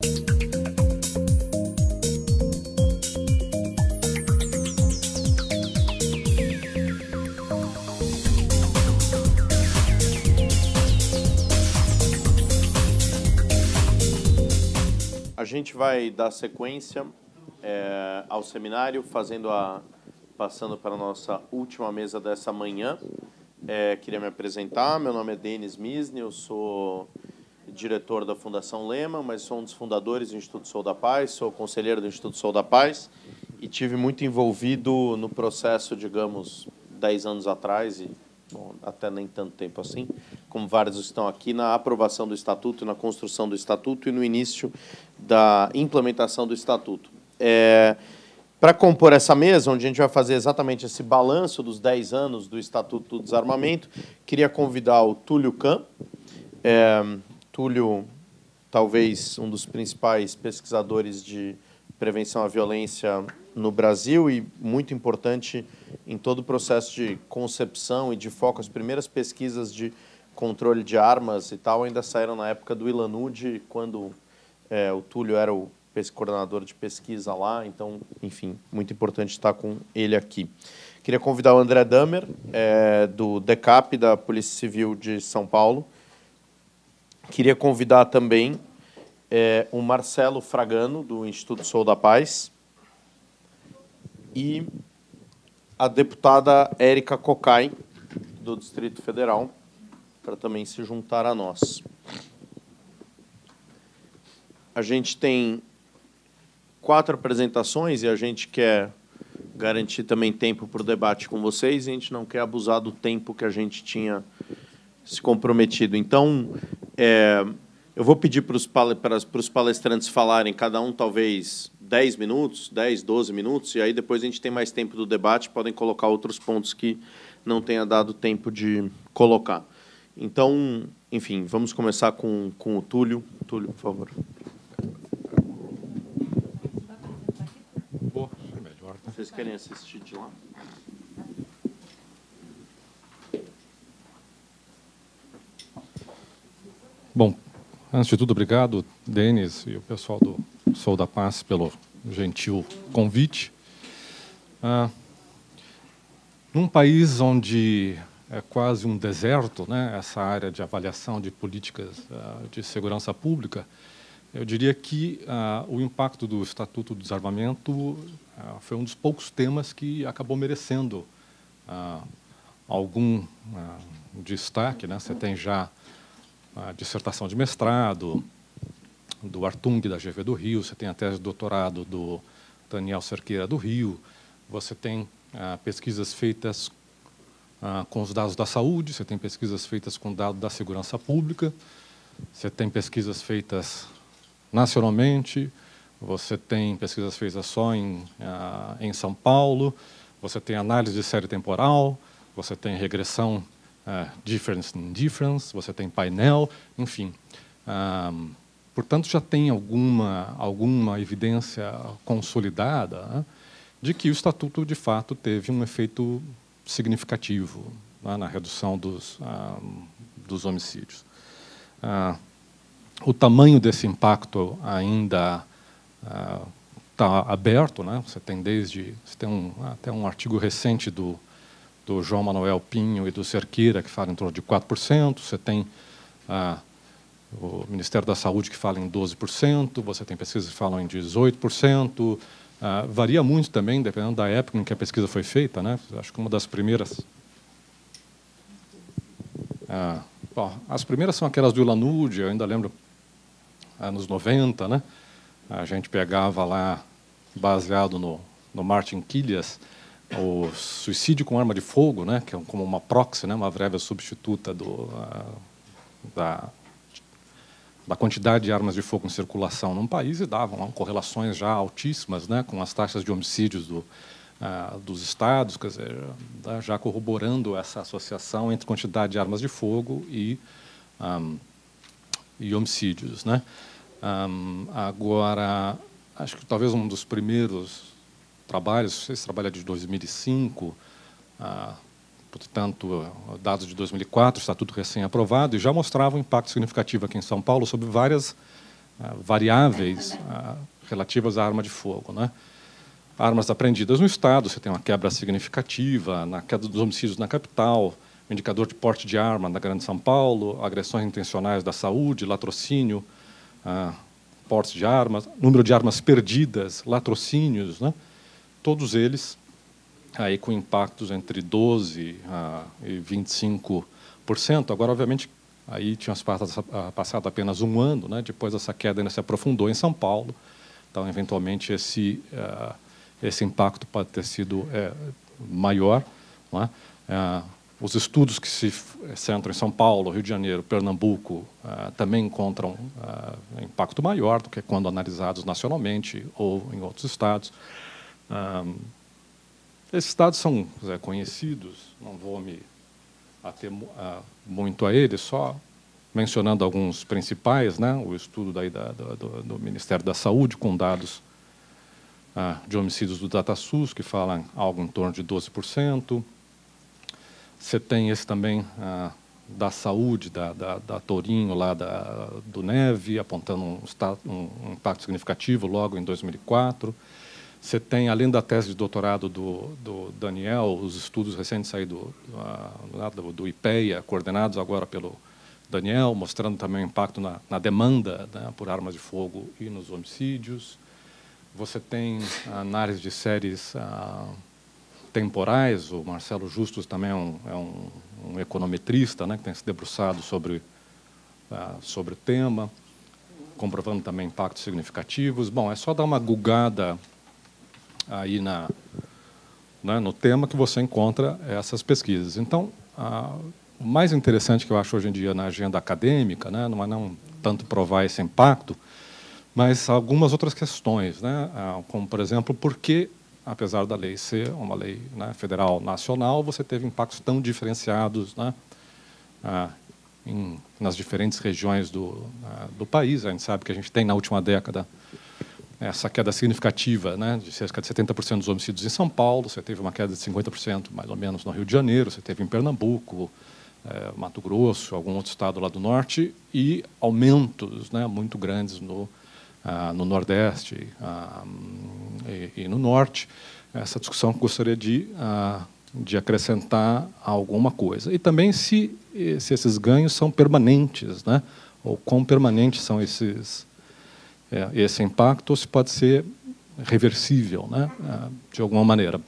A gente vai dar sequência ao seminário, passando para a nossa última mesa dessa manhã. Queria me apresentar, meu nome é Denis Misny, eu sou diretor da Fundação Lehman, mas sou um dos fundadores do Instituto Sou da Paz, sou conselheiro do Instituto Sou da Paz e tive muito envolvido no processo, digamos, 10 anos atrás, e bom, até nem tanto tempo assim, como vários estão aqui, na aprovação do Estatuto, na construção do Estatuto e no início da implementação do Estatuto. Para compor essa mesa, onde a gente vai fazer exatamente esse balanço dos 10 anos do Estatuto do Desarmamento, queria convidar o Túlio Kahn. Túlio, talvez um dos principais pesquisadores de prevenção à violência no Brasil e muito importante em todo o processo de concepção e de foco. As primeiras pesquisas de controle de armas e tal ainda saíram na época do Ilanudi, quando o Túlio era o coordenador de pesquisa lá. Então, enfim, muito importante estar com ele aqui. Queria convidar o André Damer, do DECAP, da Polícia Civil de São Paulo. Queria convidar também o Marcelo Fragano, do Instituto Sou da Paz, e a deputada Érica Cocai, do Distrito Federal, para também se juntar a nós. A gente tem 4 apresentações e a gente quer garantir também tempo para o debate com vocês, e a gente não quer abusar do tempo que a gente tinha se comprometido. Então, eu vou pedir para os palestrantes falarem, cada um talvez 10 minutos, 10, 12 minutos, e aí depois a gente tem mais tempo do debate, podem colocar outros pontos que não tenha dado tempo de colocar. Então, enfim, vamos começar com o Túlio. Túlio, por favor. Vocês querem assistir de lá? Bom, antes de tudo, obrigado, Denis e o pessoal do Sou da Paz pelo gentil convite. Num país onde é quase um deserto, né, essa área de avaliação de políticas de segurança pública, eu diria que o impacto do Estatuto do Desarmamento foi um dos poucos temas que acabou merecendo algum destaque, né? Você tem já a dissertação de mestrado do Artung, da GV do Rio, você tem a tese de doutorado do Daniel Cerqueira, do Rio, você tem pesquisas feitas com os dados da saúde, você tem pesquisas feitas com dados da segurança pública, você tem pesquisas feitas nacionalmente, você tem pesquisas feitas só em São Paulo, você tem análise de série temporal, você tem regressão difference in difference, você tem painel, enfim. Portanto, já tem alguma evidência consolidada, né, de que o Estatuto, de fato, teve um efeito significativo, né, na redução dos homicídios. O tamanho desse impacto ainda está aberto, né? Você tem até um artigo recente do João Manuel Pinho e do Cerqueira que fala em torno de 4%, você tem o Ministério da Saúde que fala em 12%, você tem pesquisas que falam em 18%, varia muito também, dependendo da época em que a pesquisa foi feita, né? Acho que uma das primeiras... as primeiras são aquelas do Ilanudi, eu ainda lembro, anos 90, né? A gente pegava lá, baseado no Martin Killias, o suicídio com arma de fogo, né? Que é como uma proxy, né? Uma prévia substituta da quantidade de armas de fogo em circulação num país, e davam correlações já altíssimas, né? Com as taxas de homicídios dos estados, quer dizer, já corroborando essa associação entre quantidade de armas de fogo e homicídios, né? Agora, acho que talvez um dos primeiros trabalhos, esse trabalho é de 2005, portanto, dados de 2004, Estatuto recém-aprovado, e já mostrava um impacto significativo aqui em São Paulo sobre várias variáveis relativas à arma de fogo, né? Armas apreendidas no Estado, você tem uma quebra significativa na queda dos homicídios na capital, indicador de porte de arma na Grande São Paulo, agressões intencionais da saúde, latrocínio, porte de armas, número de armas perdidas, latrocínios, né? Todos eles aí com impactos entre 12% e 25%. Agora, obviamente, aí tinha passado apenas um ano, né? Depois essa queda ainda se aprofundou em São Paulo. Então, eventualmente, esse impacto pode ter sido maior, não é? Os estudos que se centram em São Paulo, Rio de Janeiro, Pernambuco, também encontram impacto maior do que quando analisados nacionalmente ou em outros estados. Esses dados são conhecidos, não vou me ater muito a eles, só mencionando alguns principais, né? O estudo daí do Ministério da Saúde, com dados de homicídios do DataSUS, que falam algo em torno de 12%. Você tem esse também da saúde, da Torinho, lá do Neve, apontando um impacto significativo logo em 2004. Você tem, além da tese de doutorado do Daniel, os estudos recentes saídos do IPEA, coordenados agora pelo Daniel, mostrando também o impacto na demanda, né, por armas de fogo e nos homicídios. Você tem a análise de séries temporais. O Marcelo Justus também é um econometrista, né, que tem se debruçado sobre o tema, comprovando também impactos significativos. Bom, é só dar uma googada aí no tema que você encontra essas pesquisas. Então, o mais interessante que eu acho hoje em dia na agenda acadêmica, né, não é não tanto provar esse impacto, mas algumas outras questões, né, como, por exemplo, por que, apesar da lei ser uma lei, né, federal nacional, você teve impactos tão diferenciados, né, nas diferentes regiões do país. A gente sabe que a gente tem, na última década, essa queda significativa, né, de cerca de 70% dos homicídios em São Paulo, você teve uma queda de 50%, mais ou menos, no Rio de Janeiro, você teve em Pernambuco, Mato Grosso, algum outro estado lá do norte, e aumentos, né, muito grandes no Nordeste e no Norte. Essa discussão que eu gostaria de acrescentar alguma coisa. E também se esses ganhos são permanentes, né, ou quão permanentes são esse impacto, ou se pode ser reversível, né, de alguma maneira.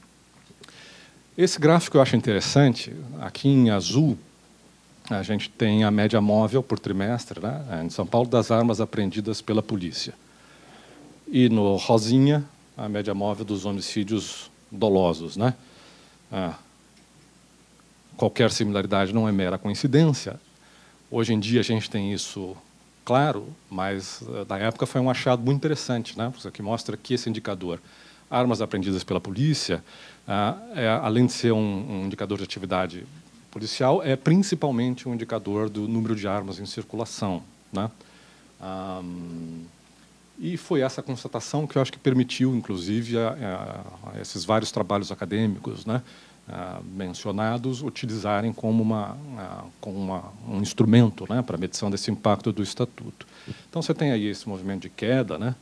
Esse gráfico eu acho interessante. Aqui em azul, a gente tem a média móvel por trimestre, né, em São Paulo, das armas apreendidas pela polícia. E no rosinha, a média móvel dos homicídios dolosos, né? Qualquer similaridade não é mera coincidência. Hoje em dia a gente tem isso claro, mas na época foi um achado muito interessante, né? Que mostra que esse indicador, armas apreendidas pela polícia, além de ser um indicador de atividade policial, é principalmente um indicador do número de armas em circulação, né? E foi essa constatação que eu acho que permitiu, inclusive, esses vários trabalhos acadêmicos, né, mencionados, utilizarem como um instrumento, né, para a medição desse impacto do Estatuto. Então, você tem aí esse movimento de queda, né,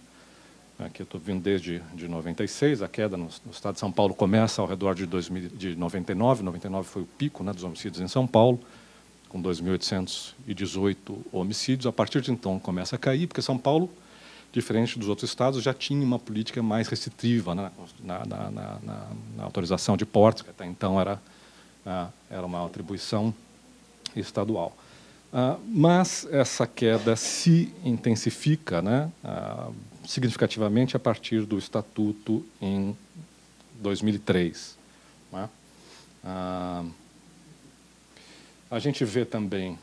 que eu estou vendo desde 96, a queda no estado de São Paulo começa ao redor de 99, 99 foi o pico, né, dos homicídios em São Paulo, com 2.818 homicídios. A partir de então começa a cair, porque São Paulo, diferente dos outros estados, já tinha uma política mais restritiva, né, na autorização de portes, que até então era uma atribuição estadual. Mas essa queda se intensifica, né, significativamente a partir do Estatuto em 2003. Né? A gente vê também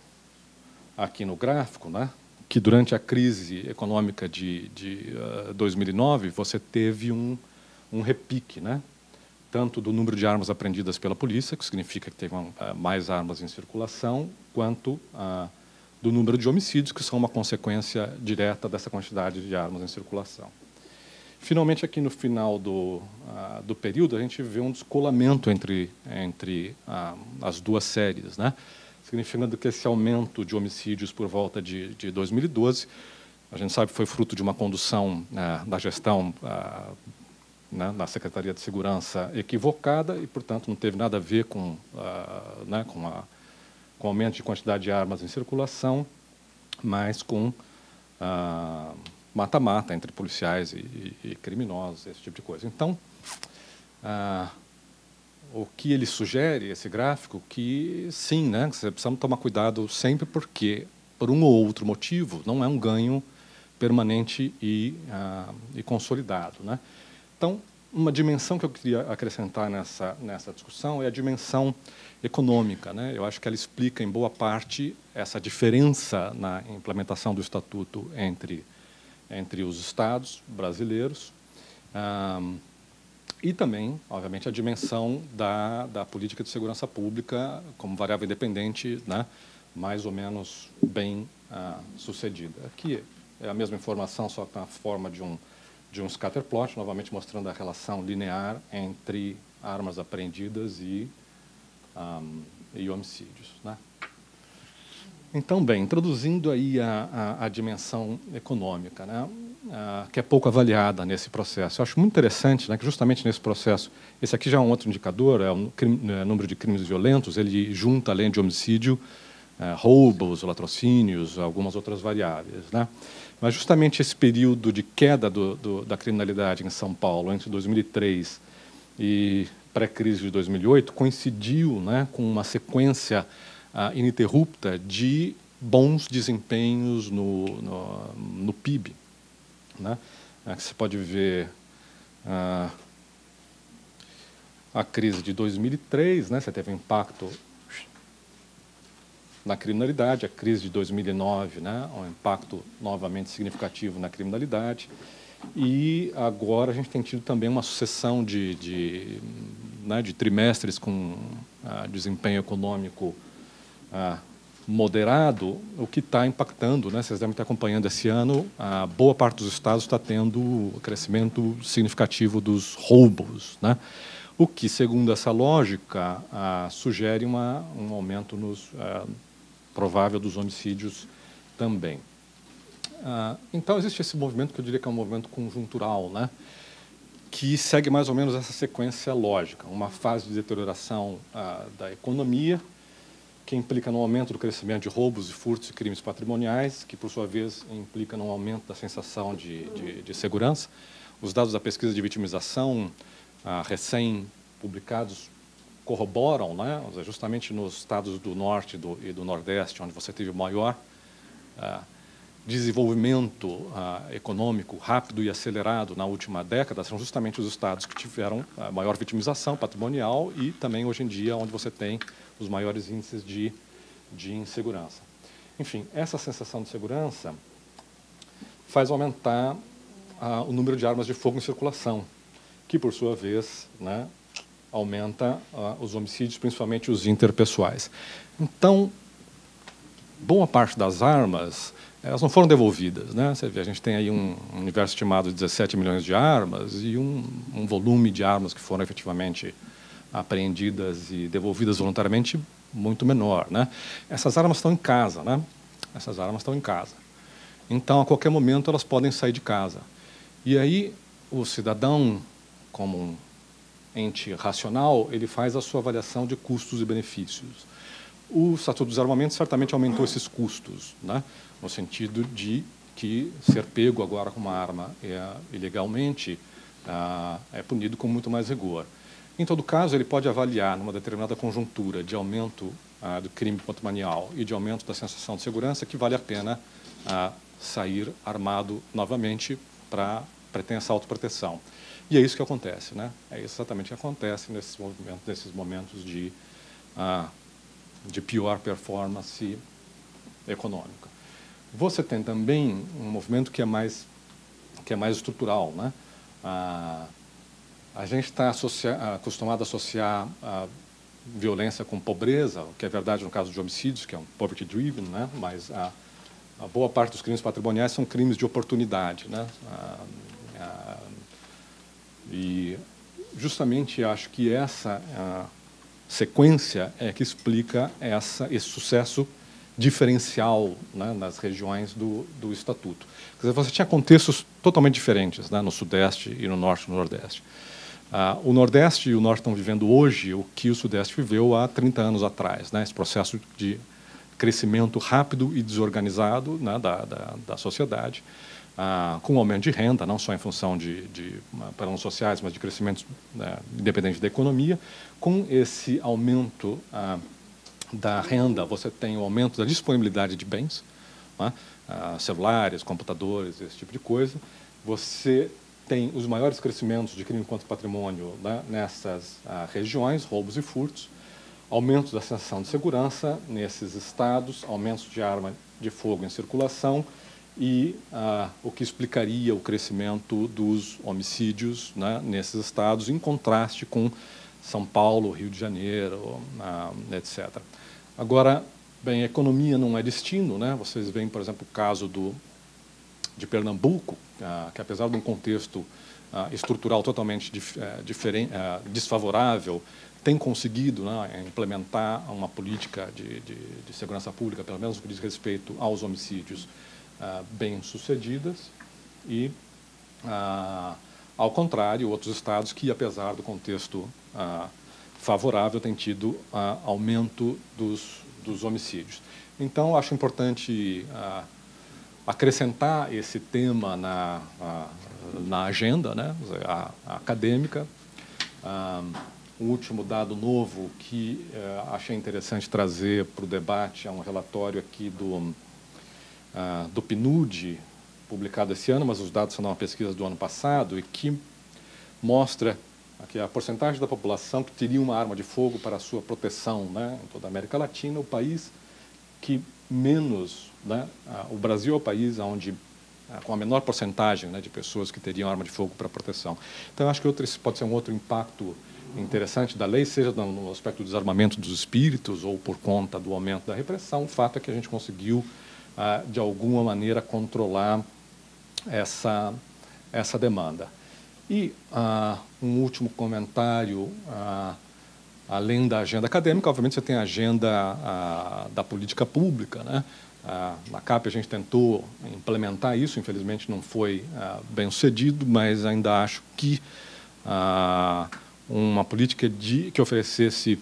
aqui no gráfico, né, que durante a crise econômica de 2009, você teve um repique, né, tanto do número de armas apreendidas pela polícia, que significa que teve mais armas em circulação, quanto do número de homicídios, que são uma consequência direta dessa quantidade de armas em circulação. Finalmente, aqui no final do período, a gente vê um descolamento entre as duas séries, né? Significando que esse aumento de homicídios por volta de 2012 a gente sabe que foi fruto de uma condução da gestão na Secretaria de Segurança equivocada e, portanto, não teve nada a ver com o aumento de quantidade de armas em circulação, mas com mata-mata entre policiais e criminosos, esse tipo de coisa. Então, o que ele sugere, esse gráfico, que sim, né, você precisa tomar cuidado sempre porque, por um ou outro motivo, não é um ganho permanente e consolidado, né? Então, uma dimensão que eu queria acrescentar nessa discussão é a dimensão econômica, né? Eu acho que ela explica, em boa parte, essa diferença na implementação do Estatuto entre os Estados brasileiros e também, obviamente, a dimensão da política de segurança pública como variável independente, né? Mais ou menos bem sucedida. Aqui é a mesma informação, só que na forma de um scatterplot, novamente mostrando a relação linear entre armas apreendidas e homicídios, né? Então, bem, introduzindo aí a dimensão econômica, né, que é pouco avaliada nesse processo. Eu acho muito interessante, né, que justamente nesse processo, esse aqui já é um outro indicador, é o número de crimes violentos, ele junta, além de homicídio, roubos, latrocínios, algumas outras variáveis, né? Mas justamente esse período de queda da criminalidade em São Paulo entre 2003 e pré-crise de 2008 coincidiu, né, com uma sequência ininterrupta de bons desempenhos no PIB, né? Você pode ver a crise de 2003, né, você teve um impacto na criminalidade, a crise de 2009, né, um impacto novamente significativo na criminalidade, e agora a gente tem tido também uma sucessão de trimestres com desempenho econômico moderado, o que está impactando, né, vocês devem estar acompanhando esse ano, boa parte dos estados está tendo crescimento significativo dos roubos, né, o que, segundo essa lógica, sugere um aumento provável dos homicídios também. Então, existe esse movimento, que eu diria que é um movimento conjuntural, né, que segue mais ou menos essa sequência lógica, uma fase de deterioração da economia, que implica no aumento do crescimento de roubos, e furtos e crimes patrimoniais, que, por sua vez, implica no aumento da sensação de segurança. Os dados da pesquisa de vitimização recém-publicados corroboram, né, justamente nos estados do Norte e do Nordeste, onde você teve o maior desenvolvimento econômico rápido e acelerado na última década, são justamente os estados que tiveram a maior vitimização patrimonial e também, hoje em dia, onde você tem os maiores índices de insegurança. Enfim, essa sensação de segurança faz aumentar o número de armas de fogo em circulação, que, por sua vez, né, aumenta os homicídios, principalmente os interpessoais. Então, boa parte das armas, elas não foram devolvidas, né? Você vê, a gente tem aí um universo estimado de 17 milhões de armas e um volume de armas que foram efetivamente apreendidas e devolvidas voluntariamente muito menor, né? Essas armas estão em casa, né? Essas armas estão em casa. Então, a qualquer momento, elas podem sair de casa. E aí, o cidadão, como um ente racional, ele faz a sua avaliação de custos e benefícios. O Estatuto dos Armamentos certamente aumentou esses custos, né, no sentido de que ser pego agora com uma arma ilegalmente é punido com muito mais rigor. Em todo caso, ele pode avaliar, numa determinada conjuntura de aumento do crime patrimonial e de aumento da sensação de segurança, que vale a pena sair armado novamente para ter essa autoproteção. E é isso que acontece, né? É exatamente o que acontece nesses momentos de pior performance econômica. Você tem também um movimento que é mais estrutural, né? A gente está acostumado a associar a violência com pobreza, o que é verdade no caso de homicídios, que é um poverty-driven, né? Mas a boa parte dos crimes patrimoniais são crimes de oportunidade, né? E justamente acho que essa sequência é que explica esse sucesso diferencial, né, nas regiões do Estatuto. Quer dizer, você tinha contextos totalmente diferentes, né, no Sudeste e no Norte e no Nordeste. O Nordeste e o Norte estão vivendo hoje o que o Sudeste viveu há 30 anos atrás, né, esse processo de crescimento rápido e desorganizado, né, da sociedade, com aumento de renda, não só em função de planos sociais, mas de crescimento, né, independente da economia. Com esse aumento da renda, você tem o aumento da disponibilidade de bens, né, celulares, computadores, esse tipo de coisa. Você tem os maiores crescimentos de crime contra o patrimônio, né, nessas regiões, roubos e furtos, aumentos da sensação de segurança nesses estados, aumentos de arma de fogo em circulação e o que explicaria o crescimento dos homicídios, né, nesses estados, em contraste com São Paulo, Rio de Janeiro, etc. Agora, bem, a economia não é destino, né? Vocês veem, por exemplo, o caso de Pernambuco, que apesar de um contexto estrutural totalmente desfavorável, tem conseguido, né, implementar uma política de segurança pública, pelo menos no que diz respeito aos homicídios, bem-sucedidas, e, ao contrário, outros estados que, apesar do contexto favorável, têm tido aumento dos homicídios. Então, acho importante acrescentar esse tema na agenda, né, acadêmica. O último dado novo que achei interessante trazer para o debate é um relatório aqui do PNUD, publicado esse ano, mas os dados são de uma pesquisa do ano passado, e que mostra que a porcentagem da população que teria uma arma de fogo para a sua proteção, né, em toda a América Latina, o país que menos, né, o Brasil é o país onde com a menor porcentagem, né, de pessoas que teriam arma de fogo para proteção. Então, eu acho que esse pode ser um outro impacto interessante da lei, seja no aspecto do desarmamento dos espíritos ou por conta do aumento da repressão. O fato é que a gente conseguiu, de alguma maneira, controlar essa demanda. E um último comentário, além da agenda acadêmica, obviamente você tem a agenda da política pública, né? Na CAPE a gente tentou implementar isso, infelizmente não foi bem sucedido, mas ainda acho que uma política que oferecesse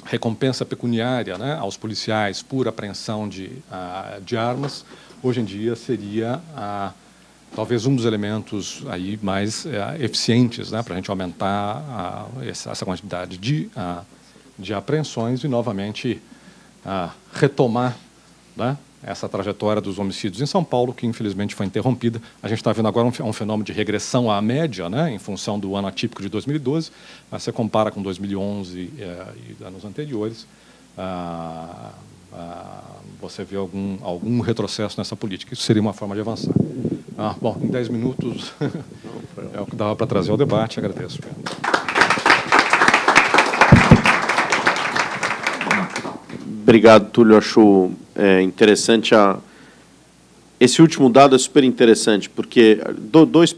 recompensa pecuniária, né, aos policiais por apreensão de armas, hoje em dia seria talvez um dos elementos aí mais eficientes, né, para a gente aumentar essa quantidade de apreensões e, novamente, retomar, né, essa trajetória dos homicídios em São Paulo, que infelizmente foi interrompida. A gente está vendo agora um fenômeno de regressão à média, né, em função do ano atípico de 2012. Você compara com 2011 e anos anteriores, você vê algum retrocesso nessa política. Isso seria uma forma de avançar. Bom, em 10 minutos é o que dava para trazer ao debate. Agradeço. Obrigado, Túlio. Acho interessante esse último dado é super interessante, porque dois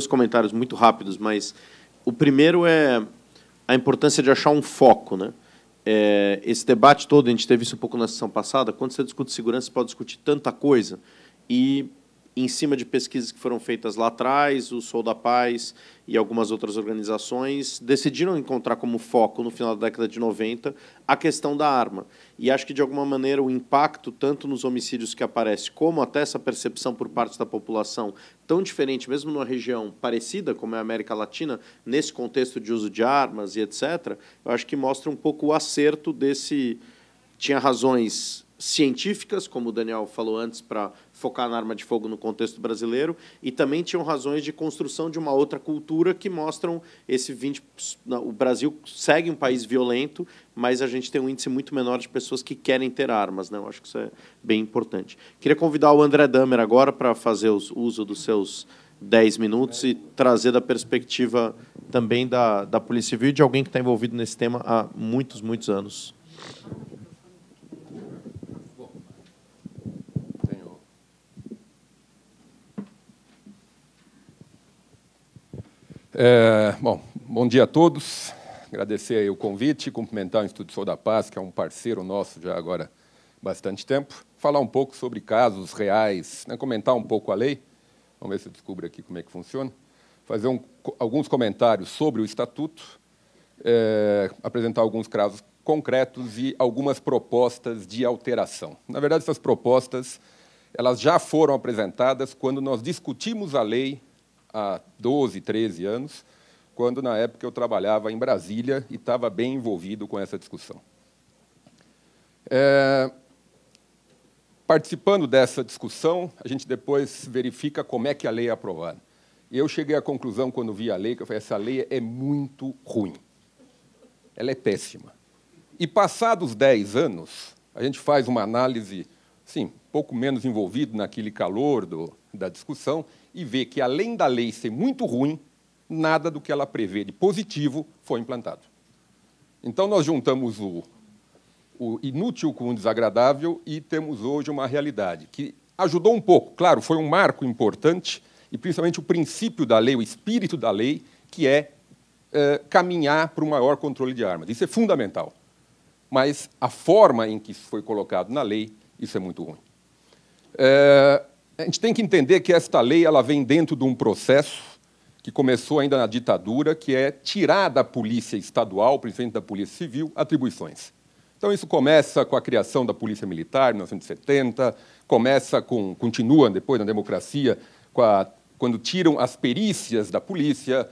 comentários muito rápidos, mas o primeiro é a importância de achar um foco, né? Esse debate todo, a gente teve isso um pouco na sessão passada, quando você discute segurança, você pode discutir tanta coisa, e em cima de pesquisas que foram feitas lá atrás, o Sou da Paz e algumas outras organizações decidiram encontrar como foco, no final da década de 90, a questão da arma. E acho que, de alguma maneira, o impacto, tanto nos homicídios que aparece, como até essa percepção por parte da população, tão diferente, mesmo numa região parecida, como é a América Latina, nesse contexto de uso de armas e etc., eu acho que mostra um pouco o acerto desse... Tinha razões científicas, como o Daniel falou antes, para focar na arma de fogo no contexto brasileiro, e também tinham razões de construção de uma outra cultura que mostram esse 20... O Brasil segue um país violento, mas a gente tem um índice muito menor de pessoas que querem ter armas, né? Eu acho que isso é bem importante. Queria convidar o André Damer agora para fazer uso dos seus 10 minutos e trazer da perspectiva também da Polícia Civil e de alguém que está envolvido nesse tema há muitos, muitos anos. Bom dia a todos. Agradecer aí o convite, cumprimentar o Instituto Sou da Paz, que é um parceiro nosso já agora bastante tempo, falar um pouco sobre casos reais, né, comentar um pouco a lei, vamos ver se eu descubro aqui como é que funciona, fazer alguns comentários sobre o Estatuto, apresentar alguns casos concretos e algumas propostas de alteração. Na verdade, essas propostas elas já foram apresentadas quando nós discutimos a lei há 12, 13 anos, quando, na época, eu trabalhava em Brasília e estava bem envolvido com essa discussão. Participando dessa discussão, a gente depois verifica como é que a lei é aprovada. E eu cheguei à conclusão, quando vi a lei, que eu falei, essa lei é muito ruim. Ela é péssima. E, passados 10 anos, a gente faz uma análise, sim, pouco menos envolvido naquele calor da discussão, e vê que, além da lei ser muito ruim, nada do que ela prevê de positivo foi implantado. Então, nós juntamos o inútil com o desagradável e temos hoje uma realidade que ajudou um pouco. Claro, foi um marco importante, e principalmente o princípio da lei, o espírito da lei, que é caminhar para um maior controle de armas. Isso é fundamental. Mas a forma em que isso foi colocado na lei, isso é muito ruim. A gente tem que entender que esta lei ela vem dentro de um processo que começou ainda na ditadura, que é tirar da polícia estadual, principalmente da polícia civil, atribuições. Então, isso começa com a criação da Polícia Militar, em 1970, continua depois na democracia, quando tiram as perícias da polícia,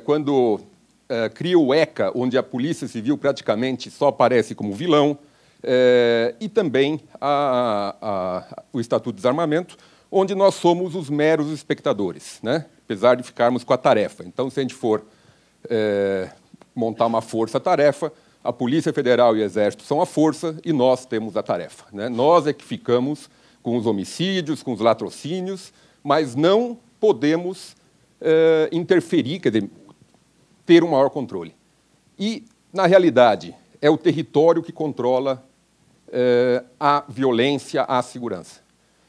quando cria o ECA, onde a Polícia Civil praticamente só aparece como vilão, e também o Estatuto de Desarmamento, onde nós somos os meros espectadores, né? Apesar de ficarmos com a tarefa. Então, se a gente for montar uma força-tarefa, a Polícia Federal e o Exército são a força e nós temos a tarefa, né? Nós é que ficamos com os homicídios, com os latrocínios, mas não podemos interferir, quer dizer, ter um maior controle. E, na realidade, é o território que controla a violência, a segurança.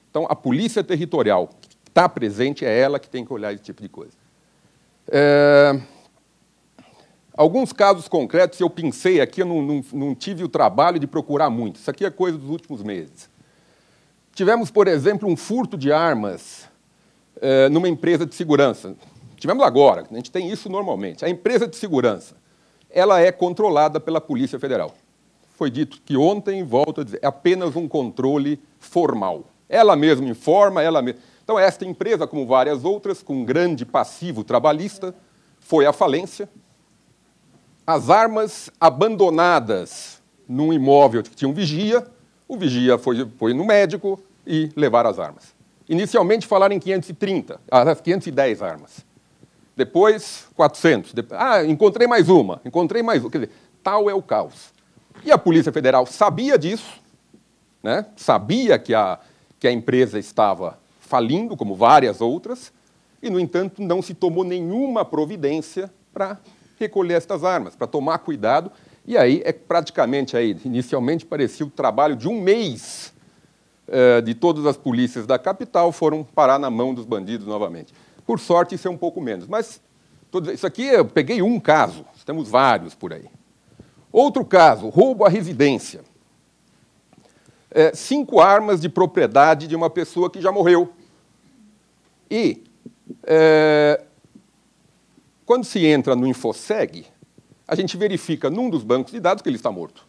Então, a polícia territorial que está presente é ela que tem que olhar esse tipo de coisa. Alguns casos concretos, eu pensei aqui, eu não tive o trabalho de procurar muito. Isso aqui é coisa dos últimos meses. Tivemos, por exemplo, um furto de armas numa empresa de segurança. Tivemos agora, a gente tem isso normalmente. A empresa de segurança, ela é controlada pela Polícia Federal. Foi dito que ontem, volto a dizer, é apenas um controle formal. Ela mesma informa, ela mesma... Então, esta empresa, como várias outras, com um grande passivo trabalhista, foi à falência. As armas abandonadas num imóvel que tinha um vigia, o vigia foi no médico e levaram as armas. Inicialmente falaram em 510 armas. Depois, 400. Encontrei mais uma. Quer dizer, tal é o caos. E a Polícia Federal sabia disso, né? Sabia que a empresa estava falindo, como várias outras, e, no entanto, não se tomou nenhuma providência para recolher estas armas, para tomar cuidado. E aí, praticamente, inicialmente, parecia o trabalho de um mês de todas as polícias da capital foram parar na mão dos bandidos novamente. Por sorte, isso é um pouco menos. Mas isso aqui, eu peguei um caso, temos vários por aí. Outro caso, roubo à residência. 5 armas de propriedade de uma pessoa que já morreu. E, quando se entra no InfoSeg, a gente verifica num dos bancos de dados que ele está morto.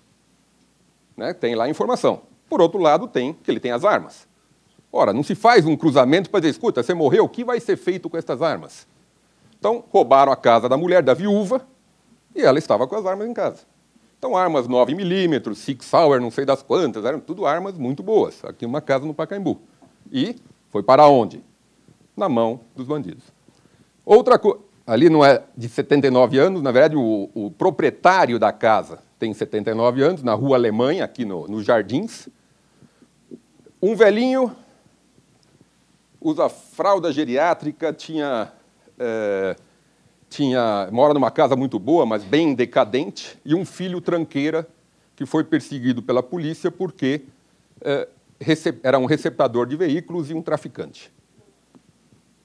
Né? Tem lá a informação. Por outro lado, tem que ele tem as armas. Ora, não se faz um cruzamento para dizer, escuta, você morreu, o que vai ser feito com estas armas? Então, roubaram a casa da mulher, da viúva, e ela estava com as armas em casa. Então, armas 9mm, Sig Sauer, não sei das quantas, eram tudo armas muito boas. Aqui uma casa no Pacaembu. E foi para onde? Na mão dos bandidos. Outra coisa, ali não é de 79 anos, na verdade, o proprietário da casa tem 79 anos, na Rua Alemanha, aqui nos Jardins. Um velhinho usa fralda geriátrica, mora numa casa muito boa, mas bem decadente, e um filho tranqueira que foi perseguido pela polícia porque era um receptador de veículos e um traficante.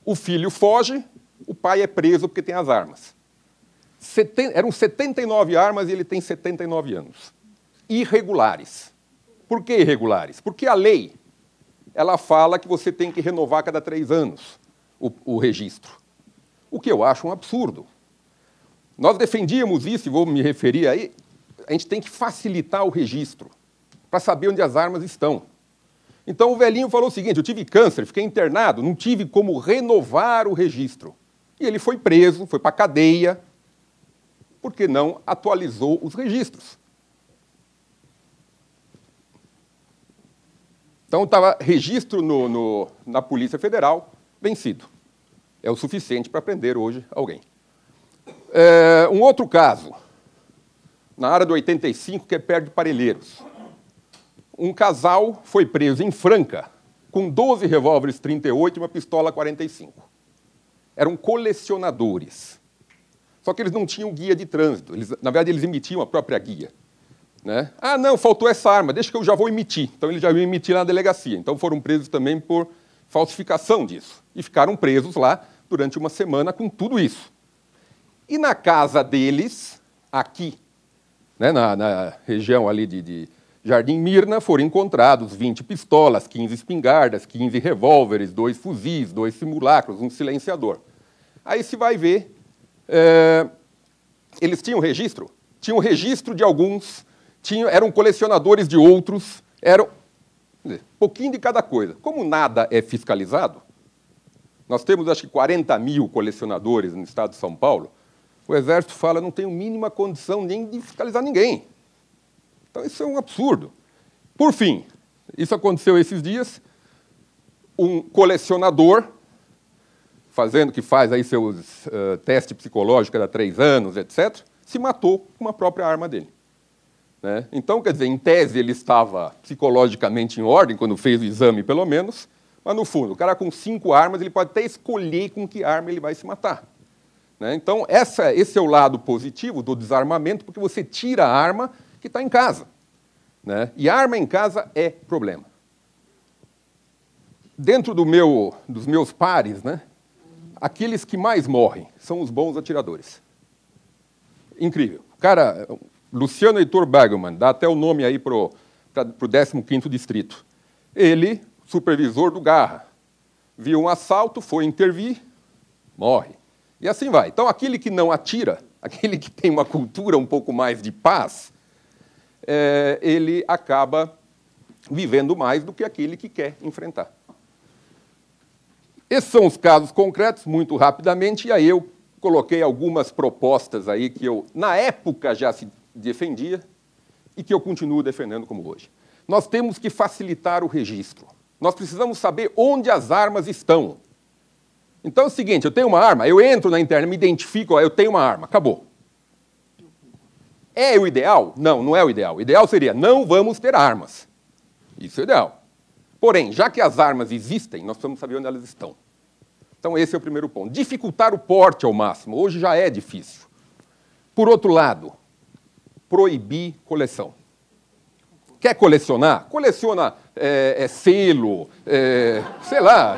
O filho foge, o pai é preso porque tem as armas. Eram 79 armas e ele tem 79 anos. Irregulares. Por que irregulares? Porque a lei, ela fala que você tem que renovar a cada 3 anos o registro, o que eu acho um absurdo. Nós defendíamos isso, e vou me referir aí, a gente tem que facilitar o registro, para saber onde as armas estão. Então o velhinho falou o seguinte, eu tive câncer, fiquei internado, não tive como renovar o registro. E ele foi preso, foi para a cadeia, porque não atualizou os registros. Então estava registro na Polícia Federal vencido. É o suficiente para prender hoje alguém. Um outro caso, na área do 85, que é perto de Parelheiros. Um casal foi preso em Franca com 12 revólveres 38 e uma pistola 45. Eram colecionadores. Só que eles não tinham guia de trânsito. Na verdade, eles emitiam a própria guia. Né? Ah, não, faltou essa arma, deixa que eu já vou emitir. Então, eles já iam emitir na delegacia. Então, foram presos também por falsificação disso. E ficaram presos lá durante uma semana com tudo isso. E na casa deles, aqui, né, na região ali de Jardim Mirna, foram encontrados 20 pistolas, 15 espingardas, 15 revólveres, 2 fuzis, 2 simulacros, um silenciador. Aí se vai ver, eles tinham registro? Tinham registro de alguns, eram colecionadores de outros, eram um pouquinho de cada coisa. Como nada é fiscalizado, nós temos acho que 40 mil colecionadores no estado de São Paulo, o Exército fala, não tem a mínima condição nem de fiscalizar ninguém. Então, isso é um absurdo. Por fim, isso aconteceu esses dias, um colecionador, que faz aí seus testes psicológicos cada 3 anos, etc., se matou com a própria arma dele. Né? Então, quer dizer, em tese ele estava psicologicamente em ordem, quando fez o exame, pelo menos, mas, no fundo, o cara com 5 armas, ele pode até escolher com que arma ele vai se matar. Né? Então, esse é o lado positivo do desarmamento, porque você tira a arma que está em casa. Né? E arma em casa é problema. Dentro dos meus pares, né, aqueles que mais morrem são os bons atiradores. Incrível. O cara, Luciano Heitor Bergman, dá até o nome aí para o 15º Distrito. Ele, supervisor do Garra, viu um assalto, foi intervir, morre. E assim vai. Então, aquele que não atira, aquele que tem uma cultura um pouco mais de paz, ele acaba vivendo mais do que aquele que quer enfrentar. Esses são os casos concretos, muito rapidamente, e aí eu coloquei algumas propostas aí que eu, na época, já se defendia e que eu continuo defendendo como hoje. Nós temos que facilitar o registro. Nós precisamos saber onde as armas estão. Então é o seguinte, eu tenho uma arma, eu entro na internet, me identifico, eu tenho uma arma, acabou. É o ideal? Não, não é o ideal. O ideal seria, não vamos ter armas. Isso é o ideal. Porém, já que as armas existem, nós precisamos saber onde elas estão. Então esse é o primeiro ponto. Dificultar o porte ao máximo. Hoje já é difícil. Por outro lado, proibir coleção. Quer colecionar? Coleciona selo, sei lá,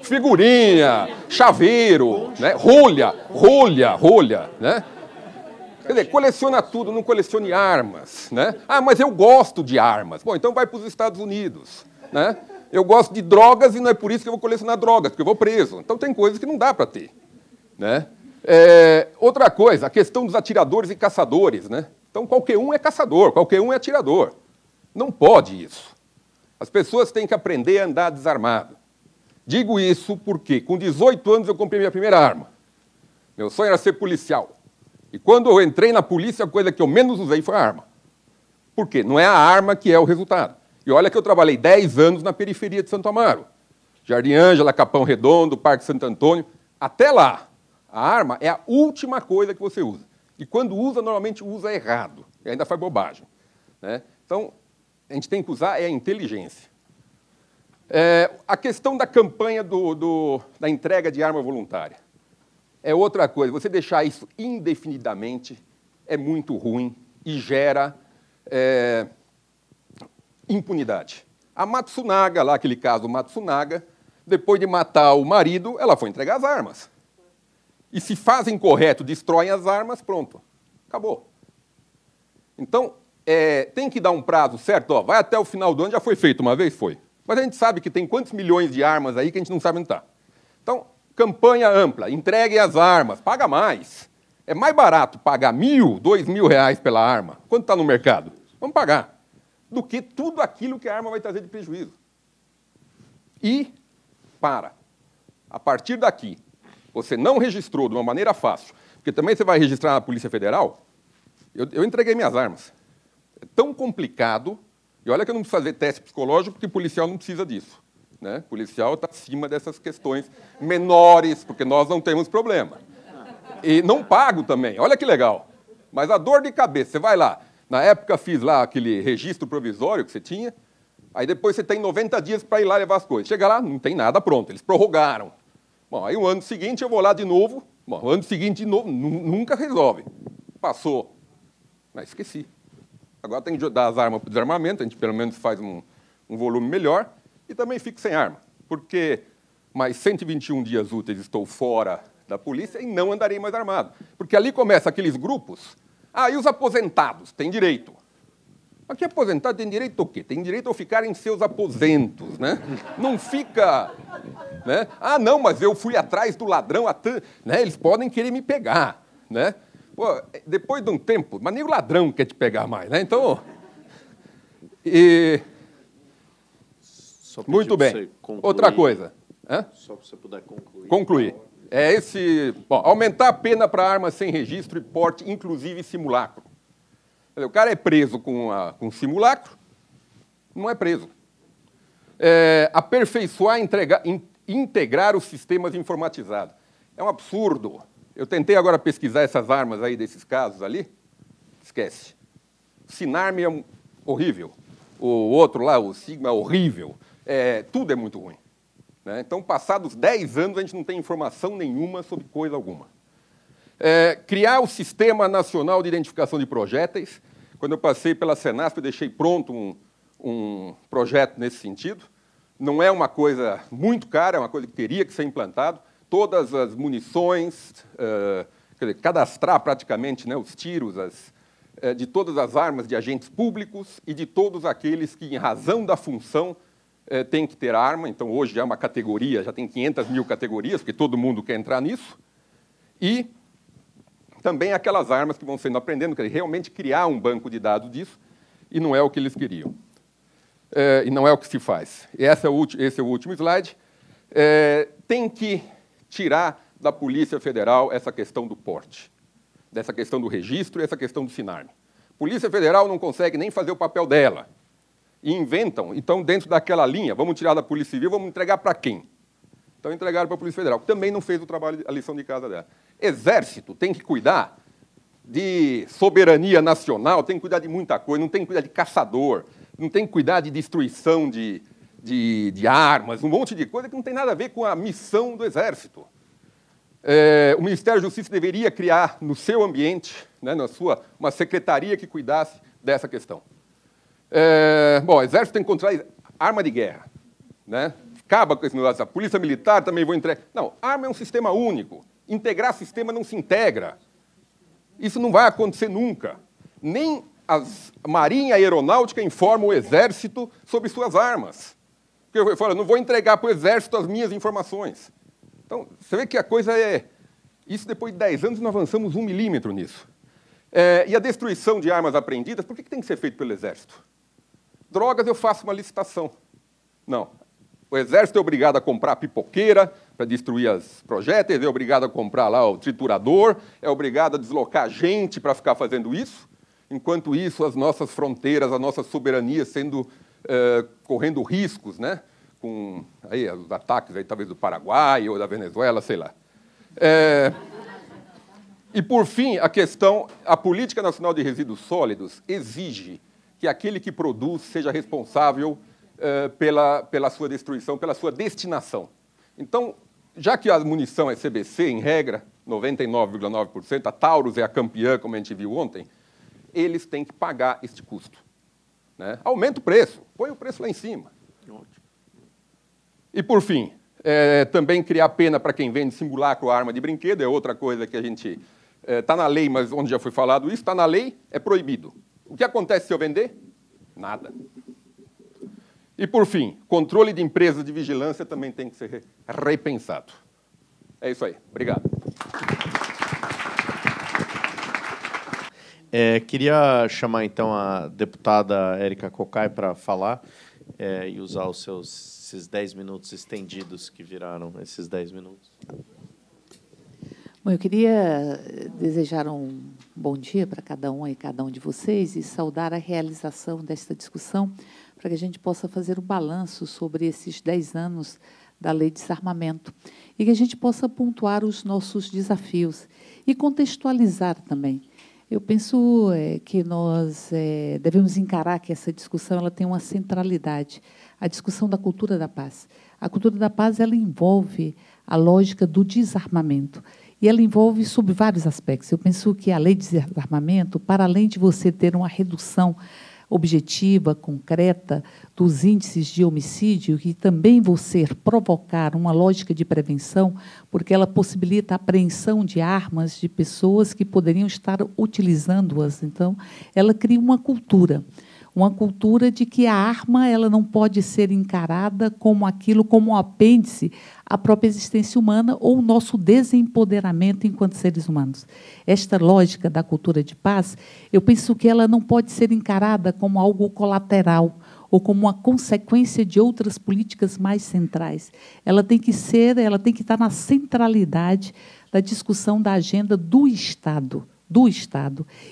figurinha, chaveiro, né? rolha, né? Quer dizer, coleciona tudo, não colecione armas, né? Ah, mas eu gosto de armas. Bom, então vai para os Estados Unidos, né? Eu gosto de drogas e não é por isso que eu vou colecionar drogas, porque eu vou preso. Então tem coisas que não dá para ter, né? Outra coisa, a questão dos atiradores e caçadores, né? Então qualquer um é caçador, qualquer um é atirador. Não pode isso. As pessoas têm que aprender a andar desarmado. Digo isso porque com 18 anos eu comprei minha primeira arma. Meu sonho era ser policial. E quando eu entrei na polícia, a coisa que eu menos usei foi a arma. Por quê? Não é a arma que é o resultado. E olha que eu trabalhei 10 anos na periferia de Santo Amaro. Jardim Ângela, Capão Redondo, Parque Santo Antônio. Até lá, a arma é a última coisa que você usa. E quando usa, normalmente usa errado. E ainda faz bobagem. Né? Então, a gente tem que usar a inteligência. A questão da campanha da entrega de arma voluntária. É outra coisa. Você deixar isso indefinidamente é muito ruim e gera impunidade. A Matsunaga, lá aquele caso Matsunaga, depois de matar o marido, ela foi entregar as armas. E se fazem correto, destroem as armas, pronto. Acabou. Então, tem que dar um prazo certo, ó, vai até o final do ano, já foi feito uma vez? Foi. Mas a gente sabe que tem quantos milhões de armas aí que a gente não sabe onde está. Então, campanha ampla, entreguem as armas, paga mais. É mais barato pagar R$1.000, R$2.000 pela arma, quanto está no mercado? Vamos pagar. Do que tudo aquilo que a arma vai trazer de prejuízo. E, a partir daqui, você não registrou de uma maneira fácil, porque também você vai registrar na Polícia Federal, eu entreguei minhas armas. É tão complicado, e olha que eu não preciso fazer teste psicológico, porque o policial não precisa disso. Né? O policial está acima dessas questões menores, porque nós não temos problema. E não pago também, olha que legal. Mas a dor de cabeça, você vai lá, na época fiz lá aquele registro provisório que você tinha, aí depois você tem 90 dias para ir lá levar as coisas. Chega lá, não tem nada pronto, eles prorrogaram. Bom, aí o ano seguinte eu vou lá de novo, o ano seguinte de novo, nunca resolve. Passou, mas esqueci. Agora tem que dar as armas para o desarmamento, a gente pelo menos faz um volume melhor, e também fico sem arma, porque mais 121 dias úteis estou fora da polícia e não andarei mais armado. Porque ali começam aqueles grupos, e os aposentados têm direito. Mas que aposentado tem direito ao quê? Tem direito a ficar em seus aposentos, né? Não fica... Né? Não, mas eu fui atrás do ladrão, né? Eles podem querer me pegar, né? Pô, depois de um tempo, mas nem o ladrão quer te pegar mais, né? Então... Muito bem. Outra coisa. Só para você puder concluir. Concluir. Aumentar a pena para armas sem registro e porte, inclusive simulacro. O cara é preso com simulacro, não é preso. Aperfeiçoar e integrar os sistemas informatizados. É um absurdo. Eu tentei agora pesquisar essas armas aí, desses casos ali, esquece. O Sinarme é horrível. O outro lá, o Sigma, é horrível. Tudo é muito ruim. Né? Então, passados 10 anos, a gente não tem informação nenhuma sobre coisa alguma. Criar o Sistema Nacional de Identificação de Projéteis. Quando eu passei pela Senasp, eu deixei pronto um projeto nesse sentido. Não é uma coisa muito cara, é uma coisa que teria que ser implantado. Todas as munições, quer dizer, cadastrar praticamente, né, os tiros de todas as armas de agentes públicos e de todos aqueles que, em razão da função, têm que ter arma. Então, hoje já é uma categoria, já tem 500 mil categorias, porque todo mundo quer entrar nisso. E também aquelas armas que vão sendo aprendendo, quer dizer, realmente criar um banco de dados disso, e não é o que eles queriam. E não é o que se faz. Esse é o último slide. Tem que tirar da Polícia Federal essa questão do porte, dessa questão do registro e essa questão do Sinarme. A Polícia Federal não consegue nem fazer o papel dela. E inventam, então, dentro daquela linha, vamos tirar da Polícia Civil, vamos entregar para quem? Então, entregaram para a Polícia Federal, que também não fez o trabalho, a lição de casa dela. Exército tem que cuidar de soberania nacional, tem que cuidar de muita coisa, não tem que cuidar de caçador, não tem que cuidar de destruição de armas, um monte de coisa que não tem nada a ver com a missão do Exército. O Ministério da Justiça deveria criar no seu ambiente, né, uma secretaria que cuidasse dessa questão. O Exército tem que controlar arma de guerra. Né? Acaba com esse negócio. A Polícia Militar também vou entregar. Não, arma é um sistema único. Integrar sistema não se integra. Isso não vai acontecer nunca. Nem a Marinha Aeronáutica informa o Exército sobre suas armas. Porque eu falo, não vou entregar para o Exército as minhas informações. Então, você vê que a coisa é... Isso depois de 10 anos não avançamos 1 milímetro nisso. E a destruição de armas apreendidas, por que tem que ser feito pelo Exército? Drogas, eu faço uma licitação. Não. O Exército é obrigado a comprar pipoqueira para destruir as projéteis, é obrigado a comprar lá o triturador, é obrigado a deslocar gente para ficar fazendo isso. Enquanto isso, as nossas fronteiras, a nossa soberania correndo riscos, né? Com aí, os ataques aí, talvez do Paraguai ou da Venezuela, sei lá. E, por fim, a Política Nacional de Resíduos Sólidos exige que aquele que produz seja responsável pela sua destruição, pela sua destinação. Então, já que a munição é CBC, em regra, 99,9%, a Taurus é a campeã, como a gente viu ontem, eles têm que pagar este custo. Né? Aumenta o preço, põe o preço lá em cima. E, por fim, também criar pena para quem vende simulacro ou arma de brinquedo, é outra coisa que a gente... Está na lei, mas onde já foi falado isso, está na lei, é proibido. O que acontece se eu vender? Nada. E, por fim, controle de empresas de vigilância também tem que ser repensado. É isso aí. Obrigado. Queria chamar, então, a deputada Érica Cocai para falar e usar esses 10 minutos estendidos que viraram esses 10 minutos. Bom, eu queria desejar um bom dia para cada um e cada um de vocês e saudar a realização desta discussão para que a gente possa fazer um balanço sobre esses 10 anos da Lei de Desarmamento e que a gente possa pontuar os nossos desafios e contextualizar também. Eu penso que nós devemos encarar que essa discussão ela tem uma centralidade, a discussão da cultura da paz. A cultura da paz ela envolve a lógica do desarmamento e ela envolve sobre vários aspectos. Eu penso que a Lei de Desarmamento, para além de você ter uma redução objetiva, concreta, dos índices de homicídio, e também você provocar uma lógica de prevenção, porque ela possibilita a apreensão de armas de pessoas que poderiam estar utilizando-as. Então, ela cria uma cultura de que a arma ela não pode ser encarada como aquilo, como um apêndice à própria existência humana ou o nosso desempoderamento enquanto seres humanos. Esta lógica da cultura de paz, eu penso que ela não pode ser encarada como algo colateral ou como uma consequência de outras políticas mais centrais. Ela tem que estar na centralidade da discussão da agenda do Estado.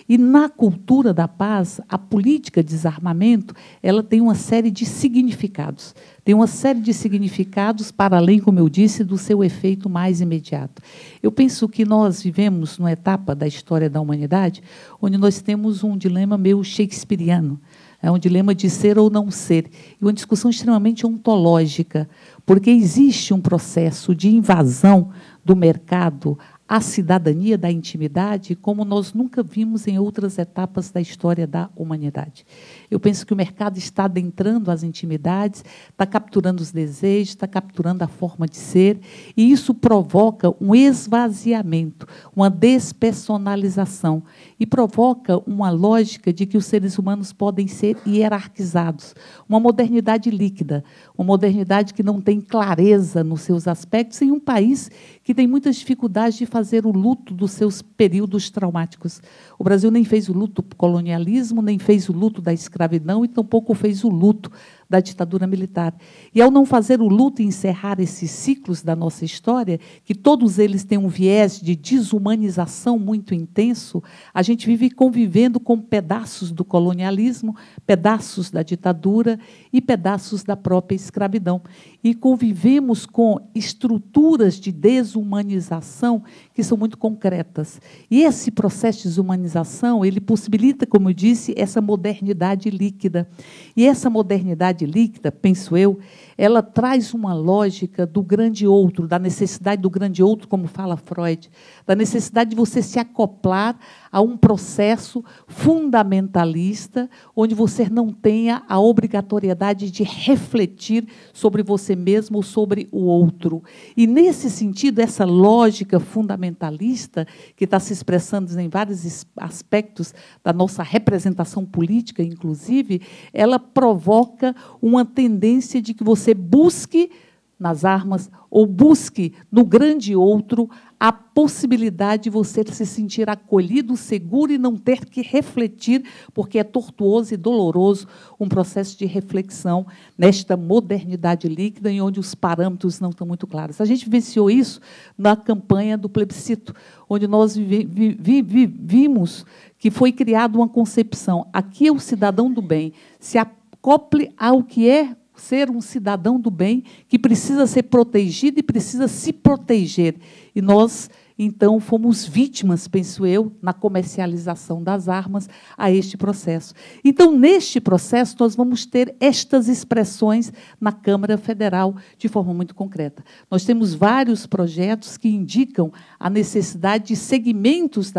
E, na cultura da paz, a política de desarmamento ela tem uma série de significados. Tem uma série de significados para além, como eu disse, do seu efeito mais imediato. Eu penso que nós vivemos numa etapa da história da humanidade onde nós temos um dilema meio shakespeariano, um dilema de ser ou não ser, e uma discussão extremamente ontológica, porque existe um processo de invasão do mercado à cidadania da intimidade, como nós nunca vimos em outras etapas da história da humanidade. Eu penso que o mercado está adentrando as intimidades, está capturando os desejos, está capturando a forma de ser, e isso provoca um esvaziamento, uma despersonalização, e provoca uma lógica de que os seres humanos podem ser hierarquizados, uma modernidade líquida, uma modernidade que não tem clareza nos seus aspectos, em um país que tem muitas dificuldades de fazer o luto dos seus períodos traumáticos. O Brasil nem fez o luto do colonialismo, nem fez o luto da escravidão e tampouco fez o luto da ditadura militar. E, ao não fazer o luto e encerrar esses ciclos da nossa história, que todos eles têm um viés de desumanização muito intenso, a gente vive convivendo com pedaços do colonialismo, pedaços da ditadura e pedaços da própria escravidão. E convivemos com estruturas de desumanização que são muito concretas. E esse processo de desumanização, ele possibilita, como eu disse, essa modernidade líquida. E essa modernidade líquida, penso eu, ela traz uma lógica do grande outro, da necessidade do grande outro, como fala Freud, da necessidade de você se acoplar a um processo fundamentalista, onde você não tenha a obrigatoriedade de refletir sobre você mesmo ou sobre o outro. E, nesse sentido, essa lógica fundamentalista, que está se expressando em vários aspectos da nossa representação política, inclusive, ela provoca uma tendência de que você busque nas armas ou busque no grande outro a possibilidade de você se sentir acolhido, seguro e não ter que refletir, porque é tortuoso e doloroso um processo de reflexão nesta modernidade líquida em onde os parâmetros não estão muito claros. A gente vivenciou isso na campanha do plebiscito, onde nós vimos que foi criada uma concepção. Aqui é o cidadão do bem, se acople ao que é ser um cidadão do bem, que precisa ser protegido e precisa se proteger. E nós, então, fomos vítimas, penso eu, na comercialização das armas a este processo. Então, neste processo, nós vamos ter estas expressões na Câmara Federal de forma muito concreta. Nós temos vários projetos que indicam a necessidade de segmentos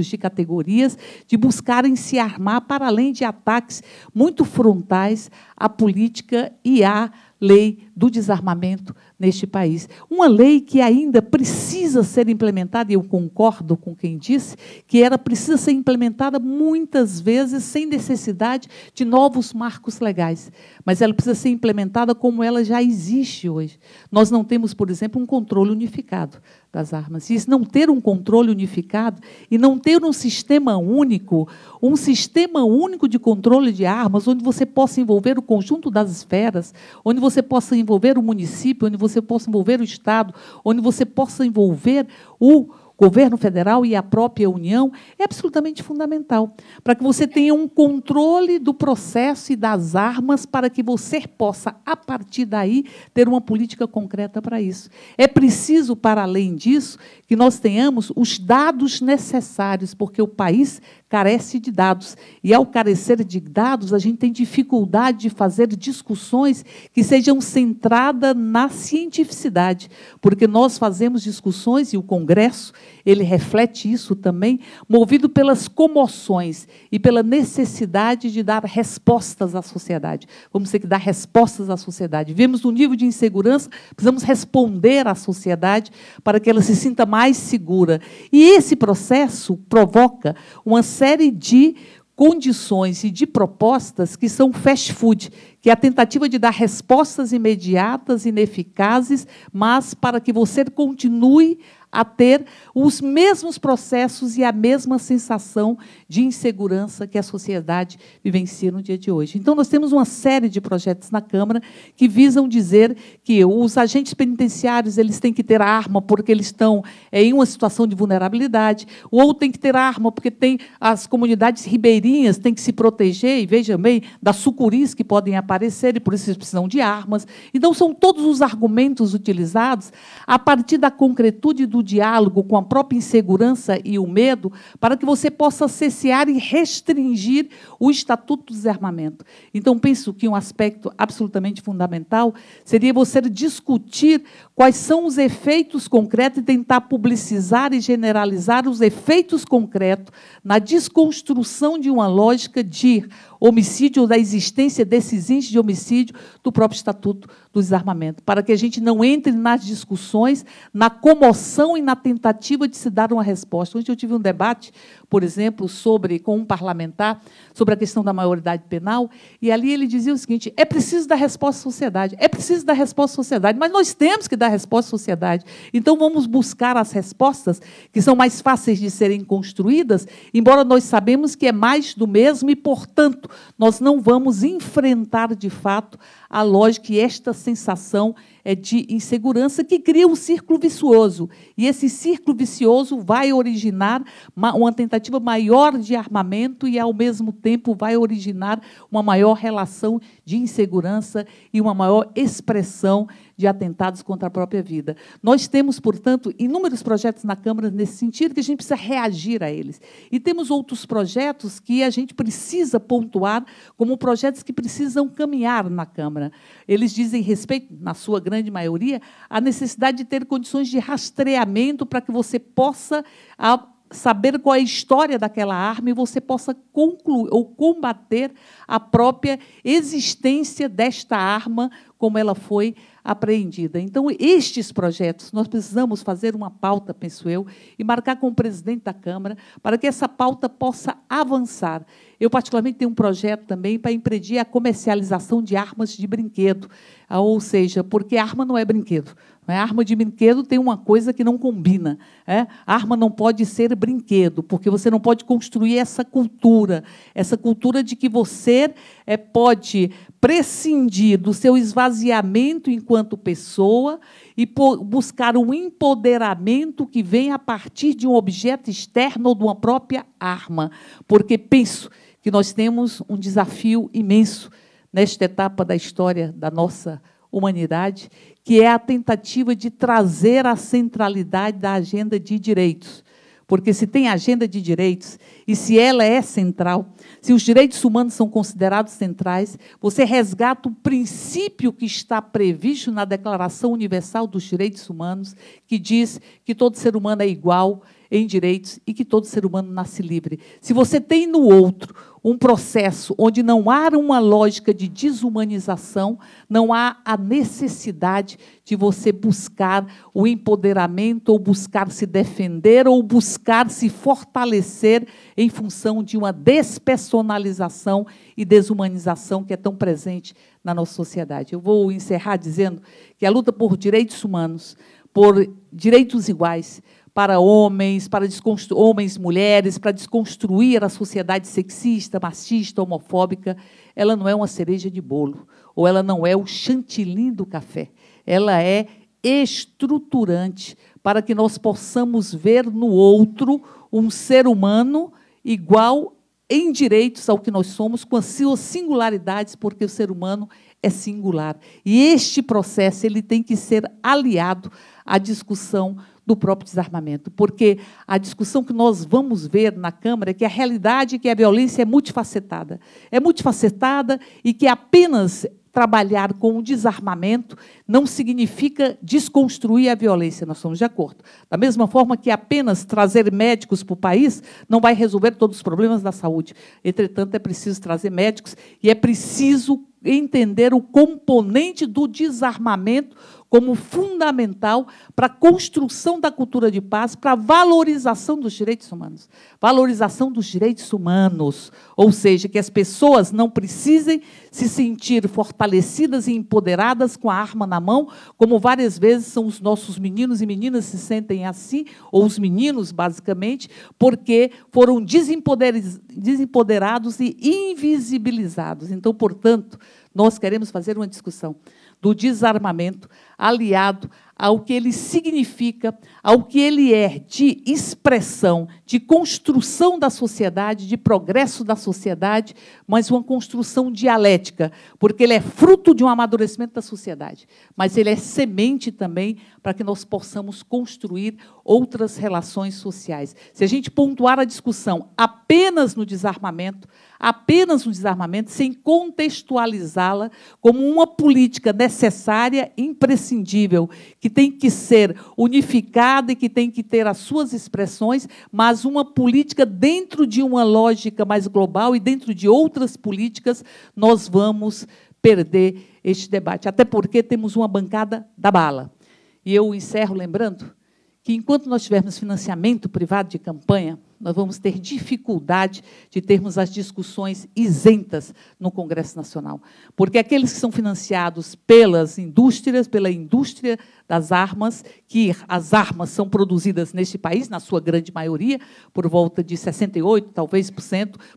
de categorias, de buscarem se armar para além de ataques muito frontais à política e à lei do desarmamento neste país. Uma lei que ainda precisa ser implementada, e eu concordo com quem disse, que ela precisa ser implementada muitas vezes sem necessidade de novos marcos legais, mas ela precisa ser implementada como ela já existe hoje. Nós não temos, por exemplo, um controle unificado das armas. E não ter um controle unificado e não ter um sistema único de controle de armas, onde você possa envolver o conjunto das esferas, onde você possa envolver o município, onde você possa envolver o Estado, onde você possa envolver o governo federal e a própria União, é absolutamente fundamental, para que você tenha um controle do processo e das armas, para que você possa, a partir daí, ter uma política concreta para isso. É preciso, para além disso, que nós tenhamos os dados necessários, porque o país carece de dados. E, ao carecer de dados, a gente tem dificuldade de fazer discussões que sejam centradas na cientificidade, porque nós fazemos discussões, e o Congresso ele reflete isso também, movido pelas comoções e pela necessidade de dar respostas à sociedade. Vamos ter que dar respostas à sociedade. Vemos um nível de insegurança, precisamos responder à sociedade para que ela se sinta mais segura. E esse processo provoca uma série de condições e de propostas que são fast food, que é a tentativa de dar respostas imediatas, ineficazes, mas para que você continue a ter os mesmos processos e a mesma sensação de insegurança que a sociedade vivencia no dia de hoje. Então, nós temos uma série de projetos na Câmara que visam dizer que os agentes penitenciários eles têm que ter arma porque eles estão em uma situação de vulnerabilidade, ou tem que ter arma porque tem as comunidades ribeirinhas têm que se proteger, e veja bem, das sucuris que podem aparecer, e por isso eles precisam de armas. Então, são todos os argumentos utilizados a partir da concretude do diálogo com a própria insegurança e o medo, para que você possa cessear e restringir o Estatuto do Desarmamento. Então, penso que um aspecto absolutamente fundamental seria você discutir quais são os efeitos concretos e tentar publicizar e generalizar os efeitos concretos na desconstrução de uma lógica de homicídio, ou da existência desses índices de homicídio do próprio Estatuto do Desarmamento, para que a gente não entre nas discussões, na comoção e na tentativa de se dar uma resposta. Ontem eu tive um debate, por exemplo, com um parlamentar, sobre a questão da maioridade penal, e ali ele dizia o seguinte: é preciso dar resposta à sociedade, é preciso dar resposta à sociedade, mas nós temos que dar resposta à sociedade. Então, vamos buscar as respostas que são mais fáceis de serem construídas, embora nós sabemos que é mais do mesmo e, portanto, nós não vamos enfrentar, de fato, a lógica e esta sensação de insegurança que cria um círculo vicioso. E esse círculo vicioso vai originar uma tentativa maior de armamento e, ao mesmo tempo, vai originar uma maior relação de insegurança e uma maior expressão de atentados contra a própria vida. Nós temos, portanto, inúmeros projetos na Câmara nesse sentido, que a gente precisa reagir a eles. E temos outros projetos que a gente precisa pontuar como projetos que precisam caminhar na Câmara. Eles dizem respeito, na sua grande maioria, à necessidade de ter condições de rastreamento para que você possa saber qual é a história daquela arma e você possa concluir ou combater a própria existência desta arma como ela foi apreendida. Então, estes projetos, nós precisamos fazer uma pauta, penso eu, e marcar com o presidente da Câmara para que essa pauta possa avançar. Eu, particularmente, tenho um projeto também para impedir a comercialização de armas de brinquedo, ou seja, porque arma não é brinquedo. A arma de brinquedo tem uma coisa que não combina. A arma não pode ser brinquedo, porque você não pode construir essa cultura de que você pode prescindir do seu esvaziamento enquanto pessoa e buscar um empoderamento que vem a partir de um objeto externo ou de uma própria arma. Porque penso que nós temos um desafio imenso nesta etapa da história da nossa humanidade, que é a tentativa de trazer a centralidade da agenda de direitos. Porque se tem agenda de direitos, e se ela é central, se os direitos humanos são considerados centrais, você resgata o princípio que está previsto na Declaração Universal dos Direitos Humanos, que diz que todo ser humano é igual em direitos e que todo ser humano nasce livre. Se você tem no outro um processo onde não há uma lógica de desumanização, não há a necessidade de você buscar o empoderamento, ou buscar se defender, ou buscar se fortalecer em função de uma despersonalização e desumanização que é tão presente na nossa sociedade. Eu vou encerrar dizendo que a luta por direitos humanos, por direitos iguais, para homens, homens, mulheres, para desconstruir a sociedade sexista, machista, homofóbica, ela não é uma cereja de bolo, ou ela não é o chantilly do café. Ela é estruturante para que nós possamos ver no outro um ser humano igual em direitos ao que nós somos, com as suas singularidades, porque o ser humano é singular. E este processo ele tem que ser aliado à discussão do próprio desarmamento, porque a discussão que nós vamos ver na Câmara é que a realidade é que a violência é multifacetada. É multifacetada e que apenas trabalhar com o desarmamento não significa desconstruir a violência, nós estamos de acordo. Da mesma forma que apenas trazer médicos para o país não vai resolver todos os problemas da saúde. Entretanto, é preciso trazer médicos e é preciso entender o componente do desarmamento como fundamental para a construção da cultura de paz, para a valorização dos direitos humanos. Valorização dos direitos humanos, ou seja, que as pessoas não precisem se sentir fortalecidas e empoderadas com a arma na mão, como várias vezes são os nossos meninos e meninas se sentem assim, ou os meninos, basicamente, porque foram desempoderados e invisibilizados. Então, portanto, nós queremos fazer uma discussão do desarmamento aliado ao que ele significa, ao que ele é de expressão, de construção da sociedade, de progresso da sociedade, mas uma construção dialética, porque ele é fruto de um amadurecimento da sociedade, mas ele é semente também para que nós possamos construir outras relações sociais. Se a gente pontuar a discussão apenas no desarmamento, sem contextualizá-la como uma política necessária, imprescindível, que tem que ser unificada e que tem que ter as suas expressões, mas uma política dentro de uma lógica mais global e dentro de outras políticas, nós vamos perder este debate. Até porque temos uma bancada da bala. E eu encerro lembrando que, enquanto nós tivermos financiamento privado de campanha, nós vamos ter dificuldade de termos as discussões isentas no Congresso Nacional. Porque aqueles que são financiados pelas indústrias, pela indústria das armas, que as armas são produzidas neste país, na sua grande maioria, por volta de 68%, talvez,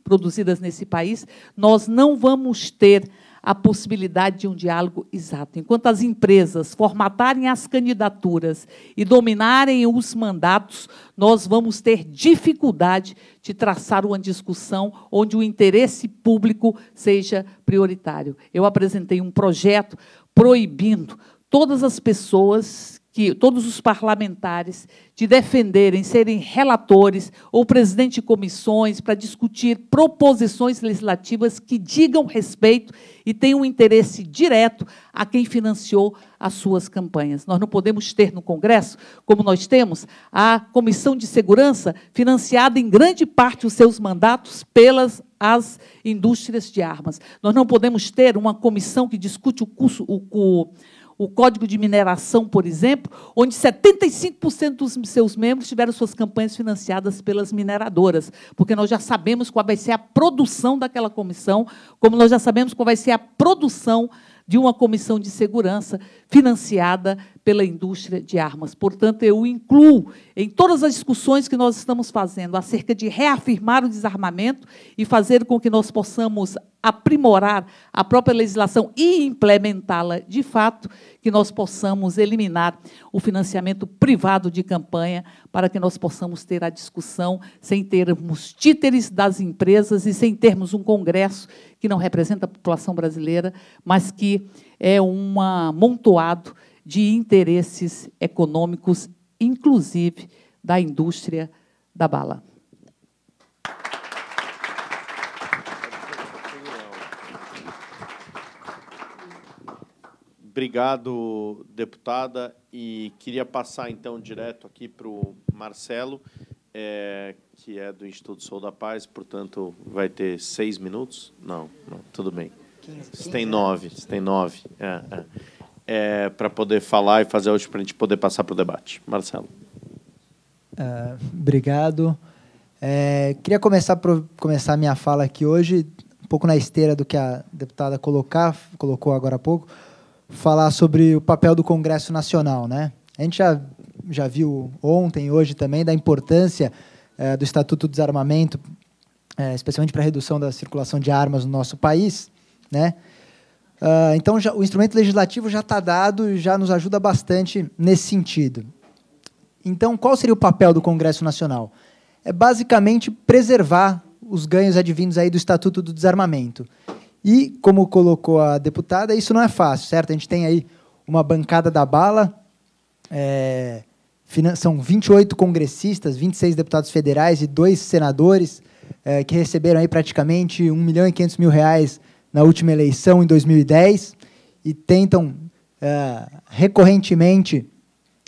produzidas nesse país, nós não vamos ter a possibilidade de um diálogo exato. Enquanto as empresas formatarem as candidaturas e dominarem os mandatos, nós vamos ter dificuldade de traçar uma discussão onde o interesse público seja prioritário. Eu apresentei um projeto proibindo todas as pessoas, todos os parlamentares, de defenderem, serem relatores ou presidente de comissões para discutir proposições legislativas que digam respeito e tenham um interesse direto a quem financiou as suas campanhas. Nós não podemos ter no Congresso, como nós temos, a Comissão de Segurança, financiada em grande parte os seus mandatos pelas as indústrias de armas. Nós não podemos ter uma comissão que discute o Código de Mineração, por exemplo, onde 75% dos seus membros tiveram suas campanhas financiadas pelas mineradoras, porque nós já sabemos qual vai ser a produção daquela comissão, como nós já sabemos qual vai ser a produção de uma comissão de segurança financiada pela indústria de armas. Portanto, eu incluo em todas as discussões que nós estamos fazendo acerca de reafirmar o desarmamento e fazer com que nós possamos aprimorar a própria legislação e implementá-la de fato, que nós possamos eliminar o financiamento privado de campanha para que nós possamos ter a discussão sem termos títeres das empresas e sem termos um Congresso que não representa a população brasileira, mas que é um amontoado de interesses econômicos, inclusive da indústria da bala. Obrigado, deputada. E queria passar, então, direto aqui para o Marcelo. que é do Instituto Sou da Paz, portanto, vai ter 6 minutos? Não, tudo bem. Você tem 9. Para poder falar e fazer hoje para a gente poder passar para o debate. Marcelo. Obrigado. Queria começar a minha fala aqui hoje, um pouco na esteira do que a deputada colocou agora há pouco, falar sobre o papel do Congresso Nacional, né? A gente já viu ontem e hoje também da importância do Estatuto do Desarmamento, especialmente para a redução da circulação de armas no nosso país, né? Então, o instrumento legislativo já está dado e já nos ajuda bastante nesse sentido. Então, qual seria o papel do Congresso Nacional? É basicamente preservar os ganhos advindos aí do Estatuto do Desarmamento. E, como colocou a deputada, isso não é fácil, certo? A gente tem aí uma bancada da bala, são 28 congressistas, 26 deputados federais e 2 senadores que receberam aí praticamente R$ 1.500.000 na última eleição, em 2010, e tentam recorrentemente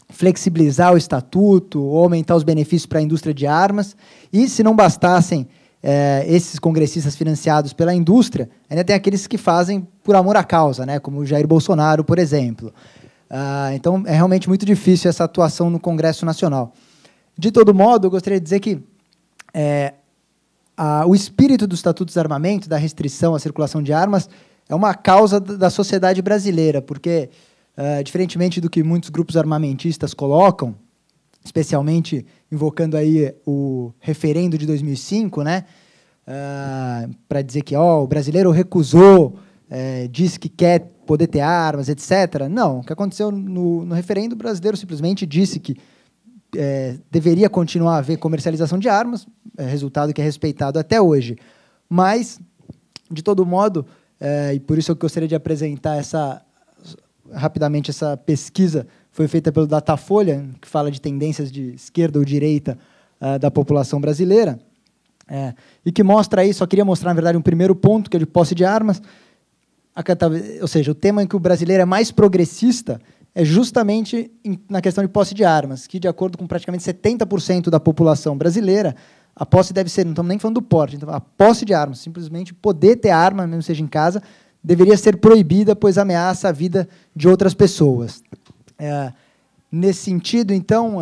flexibilizar o estatuto ou aumentar os benefícios para a indústria de armas. E, se não bastassem esses congressistas financiados pela indústria, ainda tem aqueles que fazem por amor à causa, né, como o Jair Bolsonaro, por exemplo. Então, é realmente muito difícil essa atuação no Congresso Nacional. De todo modo, eu gostaria de dizer que o espírito do Estatuto do Desarmamento, da restrição à circulação de armas, é uma causa da sociedade brasileira, porque, diferentemente do que muitos grupos armamentistas colocam, especialmente invocando aí o referendo de 2005, né, para dizer que o brasileiro recusou, disse que quer poder ter armas, etc. Não, o que aconteceu no referendo, o brasileiro simplesmente disse que deveria continuar a haver comercialização de armas, resultado que é respeitado até hoje. Mas, de todo modo, e por isso eu gostaria de apresentar rapidamente essa pesquisa, foi feita pelo Datafolha, que fala de tendências de esquerda ou direita da população brasileira, e que mostra aí, só queria mostrar, na verdade, um primeiro ponto, que é de posse de armas, ou seja, o tema em que o brasileiro é mais progressista é justamente na questão de posse de armas, que, de acordo com praticamente 70% da população brasileira, a posse deve ser, não estamos nem falando do porte, então, a posse de armas, simplesmente poder ter arma, mesmo seja em casa, deveria ser proibida, pois ameaça a vida de outras pessoas. Nesse sentido, então,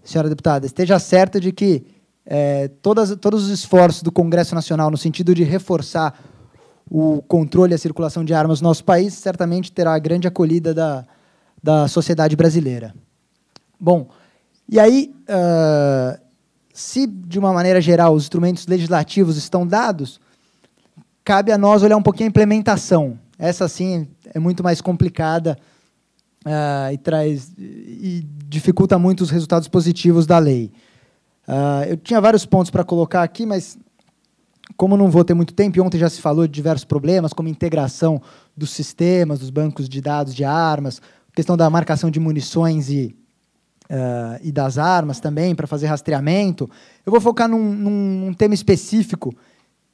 senhora deputada, esteja certa de que todos os esforços do Congresso Nacional no sentido de reforçar o controle e a circulação de armas no nosso país certamente terá a grande acolhida da sociedade brasileira. Bom, e aí, se, de uma maneira geral, os instrumentos legislativos estão dados, cabe a nós olhar um pouquinho a implementação. Essa, sim, é muito mais complicada e dificulta muito os resultados positivos da lei. Eu tinha vários pontos para colocar aqui, mas, como não vou ter muito tempo, e ontem já se falou de diversos problemas, como integração dos sistemas, dos bancos de dados de armas, questão da marcação de munições e das armas também, para fazer rastreamento. Eu vou focar num tema específico,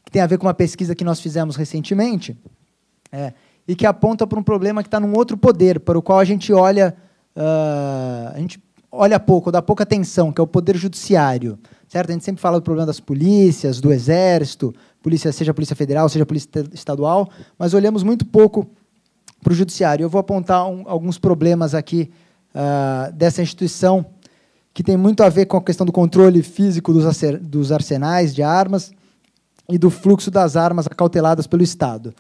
que tem a ver com uma pesquisa que nós fizemos recentemente, e que aponta para um problema que está num outro poder, para o qual a gente olha pouco, dá pouca atenção, que é o poder judiciário. Certo? A gente sempre fala do problema das polícias, do Exército, seja a Polícia Federal, seja a Polícia Estadual, mas olhamos muito pouco para o Judiciário. Eu vou apontar alguns problemas aqui dessa instituição, que tem muito a ver com a questão do controle físico dos arsenais de armas e do fluxo das armas acauteladas pelo Estado.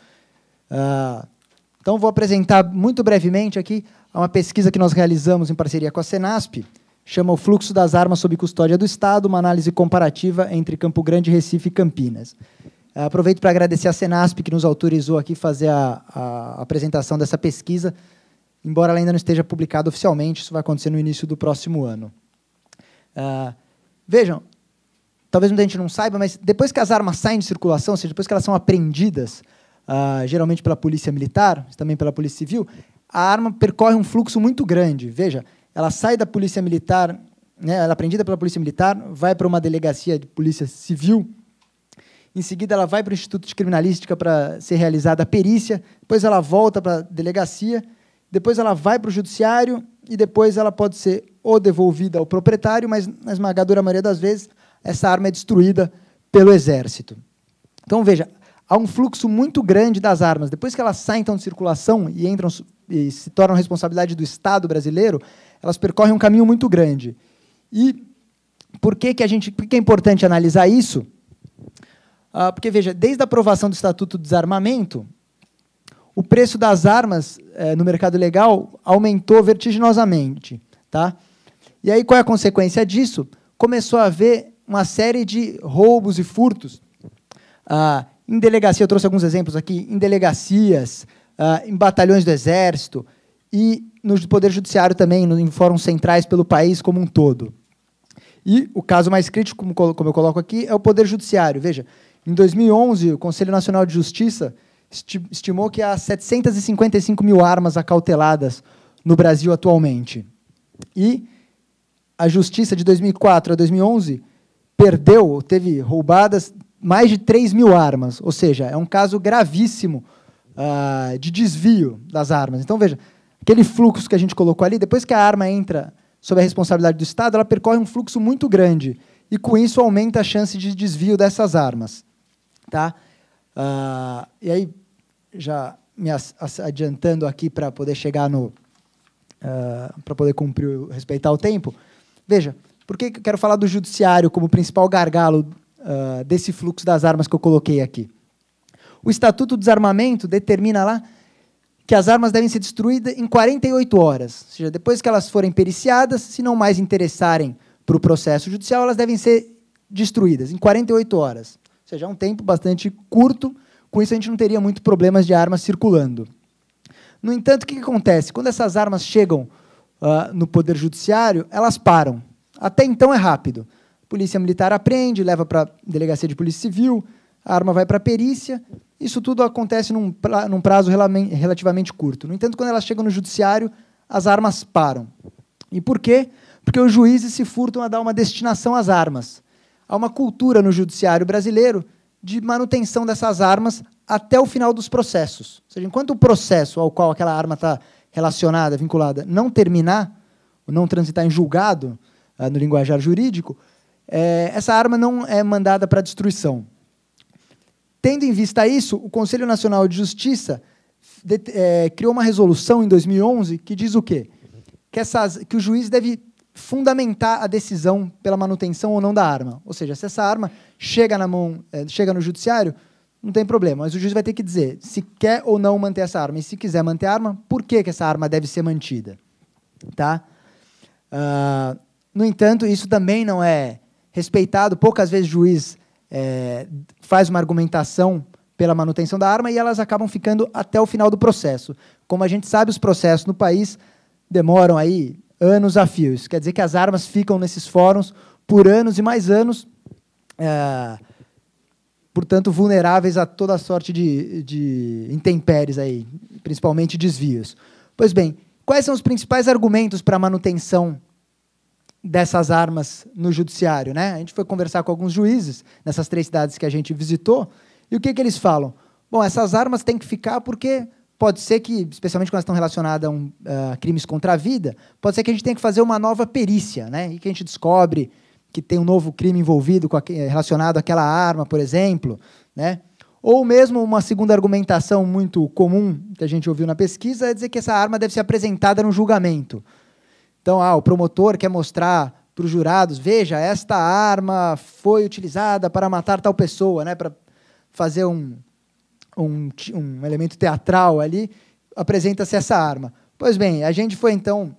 Então, vou apresentar muito brevemente aqui uma pesquisa que nós realizamos em parceria com a Senasp, chama O Fluxo das Armas sob Custódia do Estado, uma análise comparativa entre Campo Grande, Recife e Campinas. Aproveito para agradecer a Senasp, que nos autorizou aqui fazer a apresentação dessa pesquisa, embora ela ainda não esteja publicada oficialmente, isso vai acontecer no início do próximo ano. Vejam, talvez muita gente não saiba, mas depois que as armas saem de circulação, ou seja, depois que elas são apreendidas, geralmente pela Polícia Militar, também pela Polícia Civil, a arma percorre um fluxo muito grande. Veja, ela sai da Polícia Militar, né, ela é apreendida pela Polícia Militar, vai para uma delegacia de Polícia Civil, em seguida ela vai para o Instituto de Criminalística para ser realizada a perícia, depois ela volta para a delegacia, depois ela vai para o Judiciário e depois ela pode ser ou devolvida ao proprietário, mas, na esmagadora maioria das vezes, essa arma é destruída pelo Exército. Então, veja, há um fluxo muito grande das armas. Depois que elas saem, então, de circulação e entram e se tornam responsabilidade do Estado brasileiro, elas percorrem um caminho muito grande. E por que é importante analisar isso? Porque, veja, desde a aprovação do Estatuto do Desarmamento, o preço das armas no mercado legal aumentou vertiginosamente. Tá? E aí, qual é a consequência disso? Começou a haver uma série de roubos e furtos em delegacia, eu trouxe alguns exemplos aqui, em delegacias, em batalhões do Exército e no Poder Judiciário também, em fóruns centrais pelo país como um todo. E o caso mais crítico, como eu coloco aqui, é o Poder Judiciário. Veja, em 2011, o Conselho Nacional de Justiça estimou que há 755 mil armas acauteladas no Brasil atualmente. E a Justiça, de 2004 a 2011, teve roubadas mais de 3 mil armas, ou seja, é um caso gravíssimo de desvio das armas. Então, veja, aquele fluxo que a gente colocou ali, depois que a arma entra sob a responsabilidade do Estado, ela percorre um fluxo muito grande, e com isso aumenta a chance de desvio dessas armas. Tá? E aí, já me adiantando aqui para poder chegar no... para poder respeitar o tempo, veja, por que eu quero falar do Judiciário como principal gargalo desse fluxo das armas que eu coloquei aqui? O Estatuto do Desarmamento determina lá que as armas devem ser destruídas em 48 horas. Ou seja, depois que elas forem periciadas, se não mais interessarem para o processo judicial, elas devem ser destruídas em 48 horas. Ou seja, é um tempo bastante curto, com isso a gente não teria muito problemas de armas circulando. No entanto, o que acontece? Quando essas armas chegam no Poder Judiciário, elas param. Até então é rápido. A Polícia Militar apreende, leva para a Delegacia de Polícia Civil, a arma vai para a perícia, isso tudo acontece num prazo relativamente curto. No entanto, quando elas chegam no Judiciário, as armas param. E por quê? Porque os juízes se furtam a dar uma destinação às armas. Há uma cultura no Judiciário brasileiro de manutenção dessas armas até o final dos processos. Ou seja, enquanto o processo ao qual aquela arma está relacionada, vinculada, não terminar, ou não transitar em julgado, no linguajar jurídico, essa arma não é mandada para destruição. Tendo em vista isso, o Conselho Nacional de Justiça criou uma resolução em 2011 que diz o quê? Que o juiz deve fundamentar a decisão pela manutenção ou não da arma. Ou seja, se essa arma chega no Judiciário, não tem problema, mas o juiz vai ter que dizer se quer ou não manter essa arma. E se quiser manter a arma, por que essa arma deve ser mantida? Tá? No entanto, isso também não é respeitado. Poucas vezes o juiz faz uma argumentação pela manutenção da arma e elas acabam ficando até o final do processo. Como a gente sabe, os processos no país demoram aí anos a fio. Isso quer dizer que as armas ficam nesses fóruns por anos e mais anos, portanto, vulneráveis a toda sorte de intempéries, aí, principalmente desvios. Pois bem, quais são os principais argumentos para a manutenção dessas armas no Judiciário? Né? A gente foi conversar com alguns juízes nessas 3 cidades que a gente visitou, e o que eles falam? Bom, essas armas têm que ficar porque pode ser que, especialmente quando elas estão relacionadas a crimes contra a vida, pode ser que a gente tenha que fazer uma nova perícia, né? E que a gente descobre que tem um novo crime envolvido relacionado àquela arma, por exemplo, né? Ou mesmo uma segunda argumentação muito comum que a gente ouviu na pesquisa é dizer que essa arma deve ser apresentada no julgamento. Então, o promotor quer mostrar para os jurados, veja, esta arma foi utilizada para matar tal pessoa, né? Para fazer um elemento teatral ali, apresenta-se essa arma. Pois bem, a gente foi então...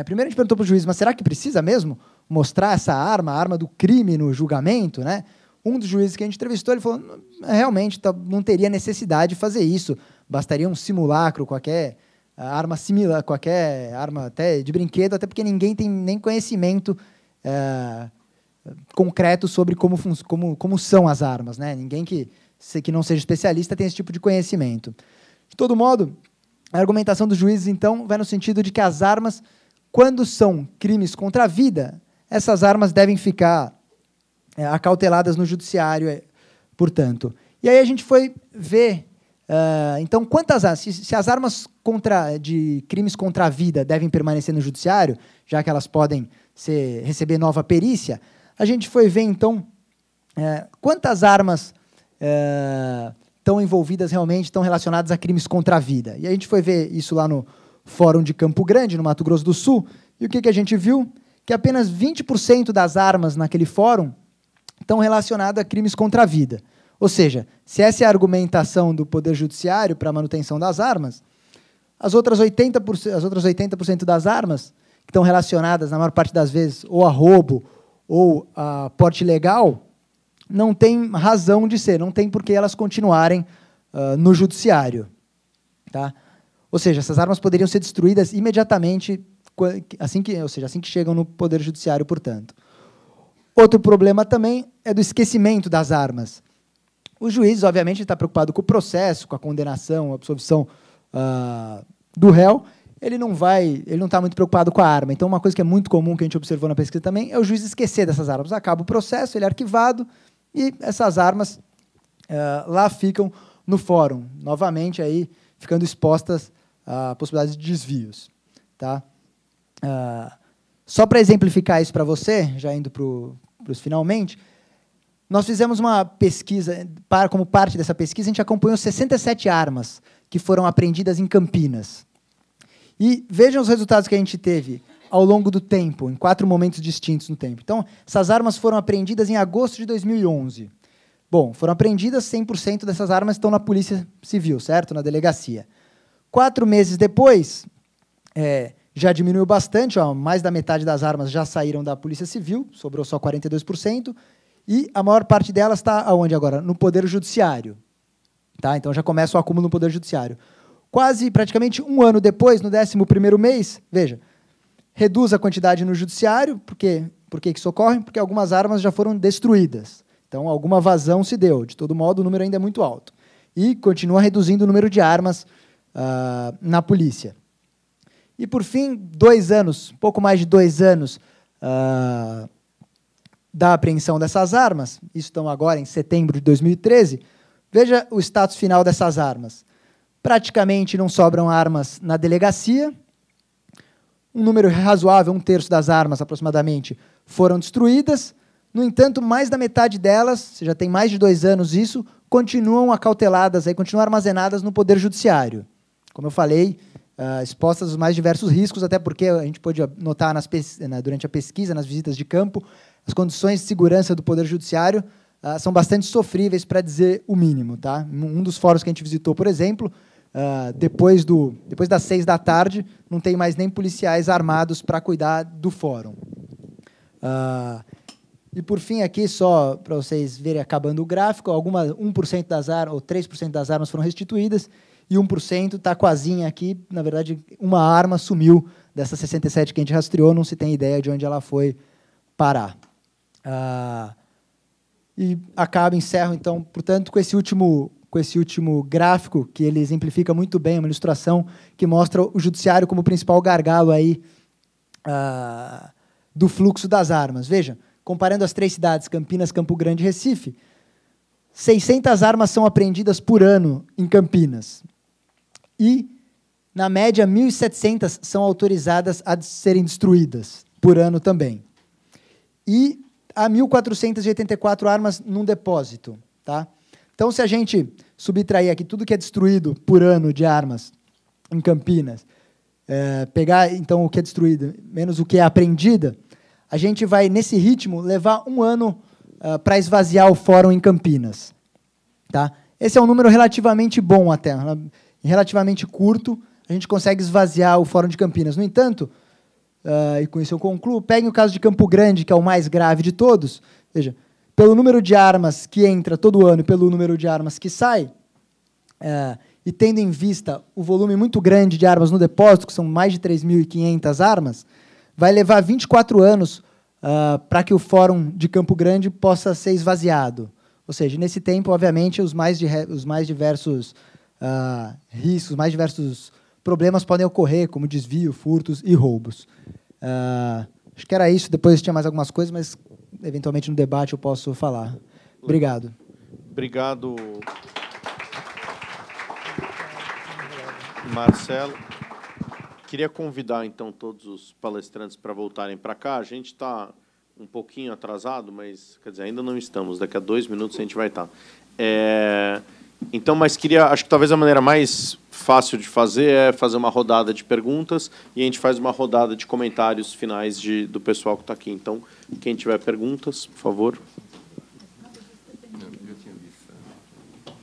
primeiro a gente perguntou para o juiz, mas será que precisa mesmo mostrar essa arma, a arma do crime no julgamento? Né? Um dos juízes que a gente entrevistou, ele falou, realmente não teria necessidade de fazer isso, bastaria um simulacro, qualquer arma similar, qualquer arma até de brinquedo, até porque ninguém tem nem conhecimento concreto sobre como são as armas. Né? Ninguém que não seja especialista tem esse tipo de conhecimento. De todo modo, a argumentação dos juízes, então, vai no sentido de que as armas, quando são crimes contra a vida, essas armas devem ficar acauteladas no Judiciário, portanto. E aí a gente foi ver Então, se as armas de crimes contra a vida devem permanecer no judiciário, já que elas podem receber nova perícia, a gente foi ver, então, quantas armas estão envolvidas realmente, estão relacionadas a crimes contra a vida. E a gente foi ver isso lá no Fórum de Campo Grande, no Mato Grosso do Sul, e o que a gente viu? Que apenas 20% das armas naquele fórum estão relacionadas a crimes contra a vida. Ou seja, se essa é a argumentação do Poder Judiciário para a manutenção das armas, as outras 80% das armas que estão relacionadas, na maior parte das vezes, ou a roubo ou a porte ilegal, não tem razão de ser, não tem por que elas continuarem no Judiciário. Tá? Ou seja, essas armas poderiam ser destruídas imediatamente, assim que chegam no Poder Judiciário, portanto. Outro problema também é do esquecimento das armas. O juiz, obviamente, está preocupado com o processo, com a condenação, a absolvição do réu. Ele não está muito preocupado com a arma. Então, uma coisa que é muito comum, que a gente observou na pesquisa também, é o juiz esquecer dessas armas. Acaba o processo, ele é arquivado, e essas armas lá ficam no fórum, novamente aí, ficando expostas a possibilidades de desvios. Tá? Só para exemplificar isso para você, já indo para os finalmente, nós fizemos uma pesquisa, como parte dessa pesquisa, a gente acompanhou 67 armas que foram apreendidas em Campinas. E vejam os resultados que a gente teve ao longo do tempo, em 4 momentos distintos no tempo. Então, essas armas foram apreendidas em agosto de 2011. Bom, foram apreendidas, 100% dessas armas estão na Polícia Civil, certo? Na delegacia. 4 meses depois, já diminuiu bastante, mais da metade das armas já saíram da Polícia Civil, sobrou só 42%, e a maior parte delas está aonde agora? No Poder Judiciário. Tá? Então, já começa o acúmulo no Poder Judiciário. Praticamente um ano depois, no 11º mês, veja, reduz a quantidade no Judiciário. Por que isso ocorre? Porque algumas armas já foram destruídas. Então, alguma vazão se deu. De todo modo, o número ainda é muito alto. E continua reduzindo o número de armas na polícia. E, por fim, 2 anos, pouco mais de 2 anos da apreensão dessas armas, isso estão agora em setembro de 2013, veja o status final dessas armas. Praticamente não sobram armas na delegacia, um número razoável, 1/3 das armas, aproximadamente, foram destruídas. No entanto, mais da metade delas, já tem mais de 2 anos isso, continuam acauteladas, continuam armazenadas no Poder Judiciário. Como eu falei, expostas aos mais diversos riscos, até porque a gente pôde notar durante a pesquisa, nas visitas de campo, as condições de segurança do Poder Judiciário são bastante sofríveis, para dizer o mínimo. Tá? Um dos fóruns que a gente visitou, por exemplo, depois das 6 da tarde, não tem mais nem policiais armados para cuidar do fórum. E, por fim, aqui, só para vocês verem, acabando o gráfico, 1% das armas, ou 3% das armas foram restituídas, e 1% está quasinha aqui. Na verdade, uma arma sumiu dessas 67 que a gente rastreou, não se tem ideia de onde ela foi parar. E encerro, então, portanto, com esse último gráfico, que ele exemplifica muito bem, uma ilustração que mostra o judiciário como o principal gargalo aí, do fluxo das armas. Veja, comparando as 3 cidades, Campinas, Campo Grande e Recife, 600 armas são apreendidas por ano em Campinas. E, na média, 1.700 são autorizadas a serem destruídas por ano também. E há 1.484 armas num depósito. Tá? Então, se a gente subtrair aqui tudo que é destruído por ano de armas em Campinas, pegar, então, o que é destruído menos o que é apreendida, a gente vai, nesse ritmo, levar 1 ano para esvaziar o fórum em Campinas. Tá? Esse é um número relativamente bom até, relativamente curto, a gente consegue esvaziar o fórum de Campinas. No entanto, e com isso eu concluo, peguem o caso de Campo Grande, que é o mais grave de todos. Veja, pelo número de armas que entra todo ano e pelo número de armas que sai, e tendo em vista o volume muito grande de armas no depósito, que são mais de 3.500 armas, vai levar 24 anos para que o fórum de Campo Grande possa ser esvaziado. Ou seja, nesse tempo, obviamente, os mais diversos riscos, os mais diversos problemas podem ocorrer, como desvio, furtos e roubos. Acho que era isso. Depois tinha mais algumas coisas, mas, eventualmente, no debate eu posso falar. Obrigado. Obrigado. Marcelo. Queria convidar, então, todos os palestrantes para voltarem para cá. A gente está um pouquinho atrasado, mas, quer dizer, ainda não estamos. Daqui a 2 minutos a gente vai estar. Então, mas acho que talvez a maneira mais fácil de fazer é fazer uma rodada de perguntas e a gente faz uma rodada de comentários finais do pessoal que está aqui. Então, quem tiver perguntas, por favor.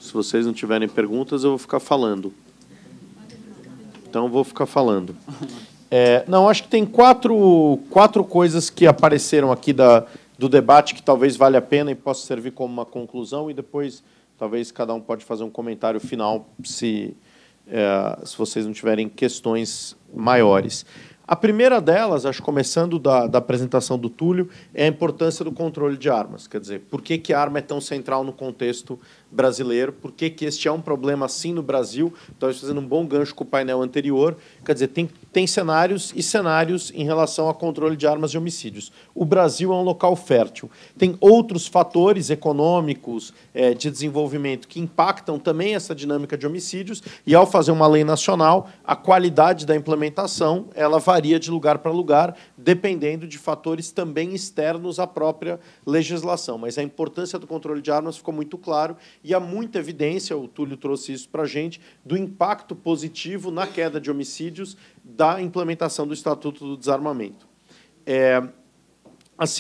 Se vocês não tiverem perguntas, eu vou ficar falando. Então, eu vou ficar falando. Não, acho que tem quatro coisas que apareceram aqui do debate que talvez valha a pena e possa servir como uma conclusão, e depois talvez cada um pode fazer um comentário final se vocês não tiverem questões maiores. A primeira delas, acho, começando da apresentação do Túlio, é a importância do controle de armas. Quer dizer, por que a arma é tão central no contexto brasileiro? Por que este é um problema, assim, no Brasil? Talvez fazendo um bom gancho com o painel anterior. Quer dizer, tem cenários e cenários em relação ao controle de armas e homicídios. O Brasil é um local fértil. Tem outros fatores econômicos, de desenvolvimento, que impactam também essa dinâmica de homicídios, e, ao fazer uma lei nacional, a qualidade da implementação ela varia de lugar para lugar, dependendo de fatores também externos à própria legislação. Mas a importância do controle de armas ficou muito claro, e há muita evidência, o Túlio trouxe isso para a gente, do impacto positivo na queda de homicídios da implementação do Estatuto do Desarmamento.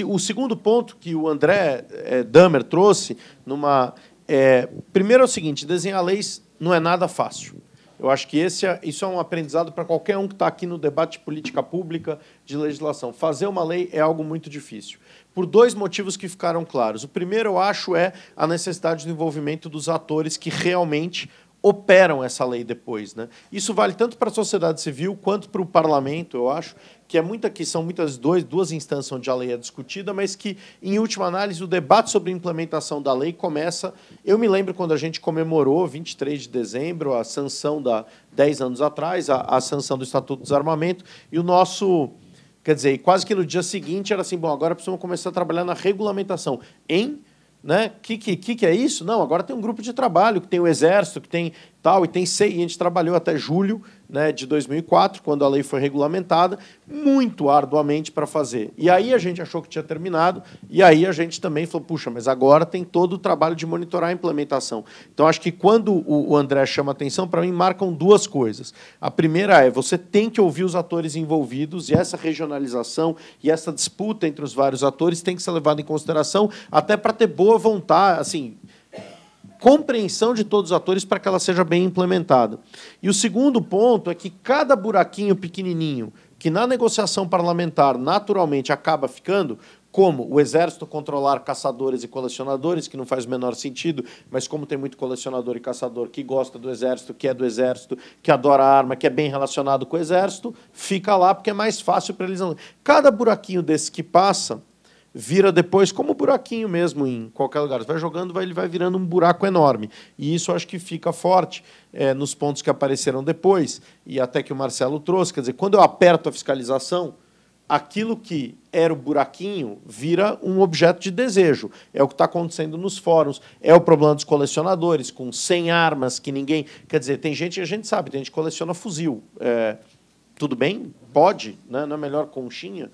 O segundo ponto que o André Damer trouxe, primeiro é o seguinte: desenhar leis não é nada fácil. Eu acho que isso é um aprendizado para qualquer um que está aqui no debate de política pública, de legislação. Fazer uma lei é algo muito difícil, por 2 motivos que ficaram claros. O primeiro, eu acho, é a necessidade do envolvimento dos atores que realmente operam essa lei depois, né? Isso vale tanto para a sociedade civil quanto para o parlamento, eu acho, que são muitas duas instâncias onde a lei é discutida, mas que, em última análise, o debate sobre a implementação da lei começa... Eu me lembro quando a gente comemorou, 23 de dezembro, a sanção 10 anos atrás, a sanção do Estatuto do Desarmamento, e o nosso... Quer dizer, quase que no dia seguinte era assim, bom, agora precisamos começar a trabalhar na regulamentação. Né? Que é isso? Não, agora tem um grupo de trabalho, que tem o Exército, que tem tal, e a gente trabalhou até julho, né, de 2004, quando a lei foi regulamentada, muito arduamente para fazer. E aí a gente achou que tinha terminado, e aí a gente também falou, puxa, mas agora tem todo o trabalho de monitorar a implementação. Então, acho que quando o André chama atenção, para mim, marcam 2 coisas. A primeira você tem que ouvir os atores envolvidos, e essa regionalização e essa disputa entre os vários atores tem que ser levada em consideração, até para ter boa vontade, assim, compreensão de todos os atores para que ela seja bem implementada. E o segundo ponto é que cada buraquinho pequenininho, que na negociação parlamentar naturalmente acaba ficando, como o Exército controlar caçadores e colecionadores, que não faz o menor sentido, mas como tem muito colecionador e caçador que gosta do Exército, que é do Exército, que adora a arma, que é bem relacionado com o Exército, fica lá porque é mais fácil para eles. Cada buraquinho desse que passa vira depois, como buraquinho mesmo em qualquer lugar. Você vai jogando, ele vai virando um buraco enorme. E isso acho que fica forte nos pontos que apareceram depois, e até que o Marcelo trouxe. Quer dizer, quando eu aperto a fiscalização, aquilo que era o buraquinho vira um objeto de desejo. É o que está acontecendo nos fóruns. É o problema dos colecionadores, com 100 armas que ninguém... Quer dizer, tem gente, a gente sabe, tem gente que coleciona fuzil. Tudo bem? Pode, né? Não é melhor conchinha?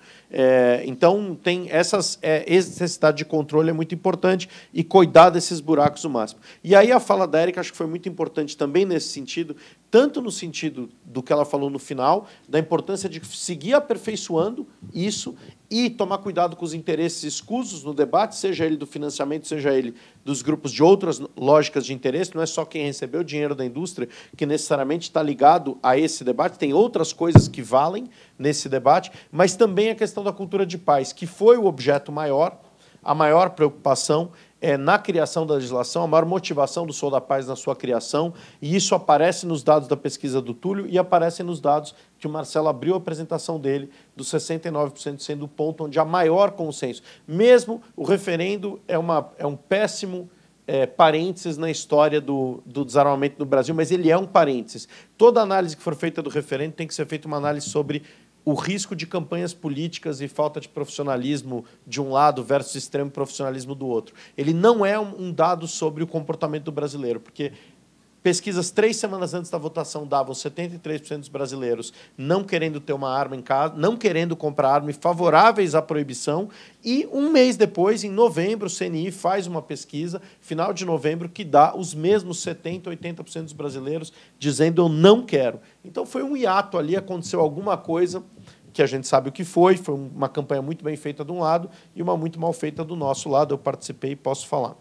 Então, tem essa necessidade de controle é muito importante, e cuidar desses buracos o máximo. E aí a fala da Érica acho que foi muito importante também nesse sentido, tanto no sentido do que ela falou no final, da importância de seguir aperfeiçoando isso e tomar cuidado com os interesses escusos no debate, seja ele do financiamento, seja ele dos grupos de outras lógicas de interesse. Não é só quem recebeu o dinheiro da indústria que necessariamente está ligado a esse debate, tem outras coisas que valem nesse debate, mas também a questão da cultura de paz, que foi o objeto maior, a maior preocupação na criação da legislação, a maior motivação do Sou da Paz na sua criação, e isso aparece nos dados da pesquisa do Túlio e aparece nos dados que o Marcelo abriu a apresentação dele, dos 69% sendo o ponto onde há maior consenso. Mesmo o referendo é um péssimo parênteses na história do desarmamento no Brasil, mas ele é um parênteses. Toda análise que for feita do referendo tem que ser feita uma análise sobre o risco de campanhas políticas e falta de profissionalismo de um lado versus extremo profissionalismo do outro. Ele não é um dado sobre o comportamento do brasileiro, porque Pesquisas 3 semanas antes da votação davam 73% dos brasileiros não querendo ter uma arma em casa, não querendo comprar arma e favoráveis à proibição. E um mês depois, em novembro, o CNI faz uma pesquisa, final de novembro, que dá os mesmos 70%, 80% dos brasileiros dizendo eu não quero. Então foi um hiato ali, aconteceu alguma coisa que a gente sabe o que foi uma campanha muito bem feita de um lado e uma muito mal feita do nosso lado. Eu participei e posso falar.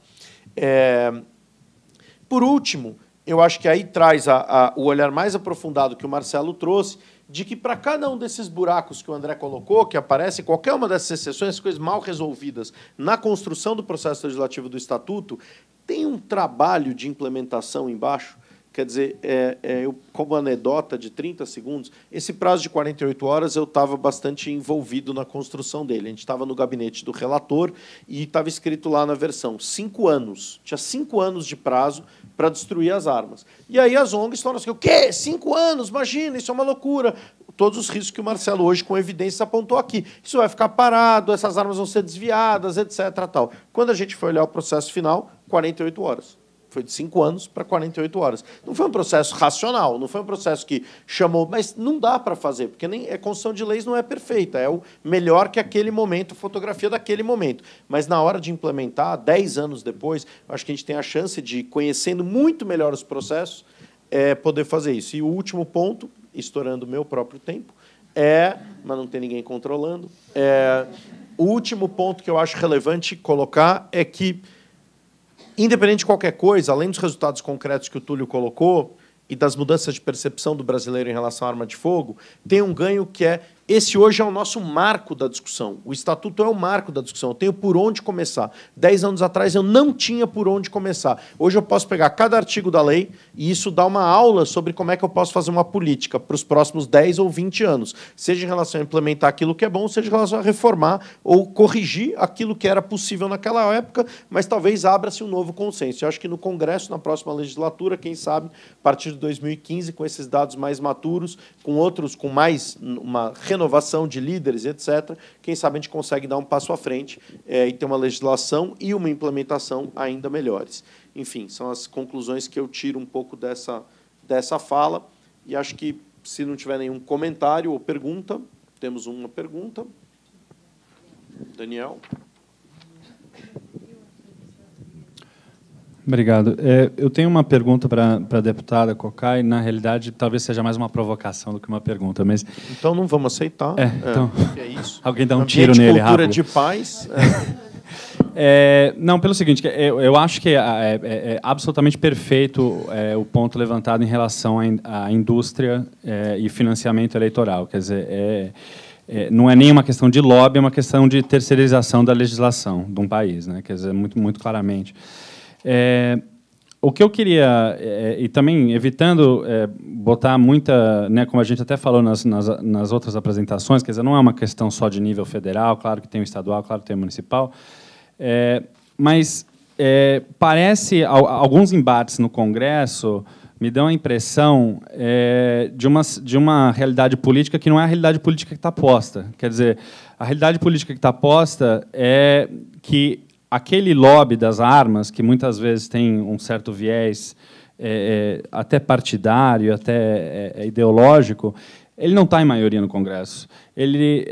Por último, eu acho que aí traz o olhar mais aprofundado que o Marcelo trouxe, de que para cada um desses buracos que o André colocou, que aparece qualquer uma dessas exceções, coisas mal resolvidas na construção do processo legislativo do Estatuto, tem um trabalho de implementação embaixo. Quer dizer, eu, como anedota de 30 segundos, esse prazo de 48 horas eu estava bastante envolvido na construção dele. A gente estava no gabinete do relator e estava escrito lá na versão 5 anos. Tinha 5 anos de prazo para destruir as armas. E aí as ONGs falaram assim, o quê? 5 anos? Imagina, isso é uma loucura. Todos os riscos que o Marcelo hoje, com evidência, apontou aqui. Isso vai ficar parado, essas armas vão ser desviadas, etc. Tal. Quando a gente foi olhar o processo final, 48 horas. Foi de 5 anos para 48 horas. Não foi um processo racional, não foi um processo que chamou... Mas não dá para fazer, porque a construção de leis não é perfeita, é o melhor que aquele momento, fotografia daquele momento. Mas na hora de implementar, 10 anos depois, acho que a gente tem a chance de, conhecendo muito melhor os processos, poder fazer isso. E o último ponto, estourando o meu próprio tempo, mas não tem ninguém controlando, o último ponto que eu acho relevante colocar é que, independente de qualquer coisa, além dos resultados concretos que o Túlio colocou e das mudanças de percepção do brasileiro em relação à arma de fogo, tem um ganho que esse hoje é o nosso marco da discussão. O Estatuto é o marco da discussão. Eu tenho por onde começar. 10 anos atrás eu não tinha por onde começar. Hoje eu posso pegar cada artigo da lei e isso dá uma aula sobre como é que eu posso fazer uma política para os próximos 10 ou 20 anos. Seja em relação a implementar aquilo que é bom, seja em relação a reformar ou corrigir aquilo que era possível naquela época, mas talvez abra-se um novo consenso. Eu acho que no Congresso, na próxima legislatura, quem sabe, a partir de 2015, com esses dados mais maturos, com outros, com mais uma renovação de líderes, etc., quem sabe a gente consegue dar um passo à frente e ter uma legislação e uma implementação ainda melhores. Enfim, são as conclusões que eu tiro um pouco dessa fala, e acho que, se não tiver nenhum comentário ou pergunta, temos uma pergunta. Daniel. Obrigado. Eu tenho uma pergunta para a deputada Cocai. Na realidade, talvez seja mais uma provocação do que uma pergunta. Mas... Então, não vamos aceitar. Então, é isso. Alguém dá um tiro nele cultura rápido. De paz. Não, pelo seguinte, eu acho que é absolutamente perfeito o ponto levantado em relação à indústria e financiamento eleitoral. Quer dizer, não é nem uma questão de lobby, é uma questão de terceirização da legislação de um país, né? Quer dizer, muito claramente. O que eu queria, e também evitando botar muita, né, como a gente até falou nas outras apresentações, quer dizer, não é uma questão só de nível federal, claro que tem o estadual, claro que tem o municipal, mas parece, alguns embates no Congresso me dão a impressão de uma realidade política que não é a realidade política que está posta. Quer dizer, a realidade política que está posta é que aquele lobby das armas, que muitas vezes tem um certo viés até partidário, até ideológico, ele não está em maioria no Congresso. Ele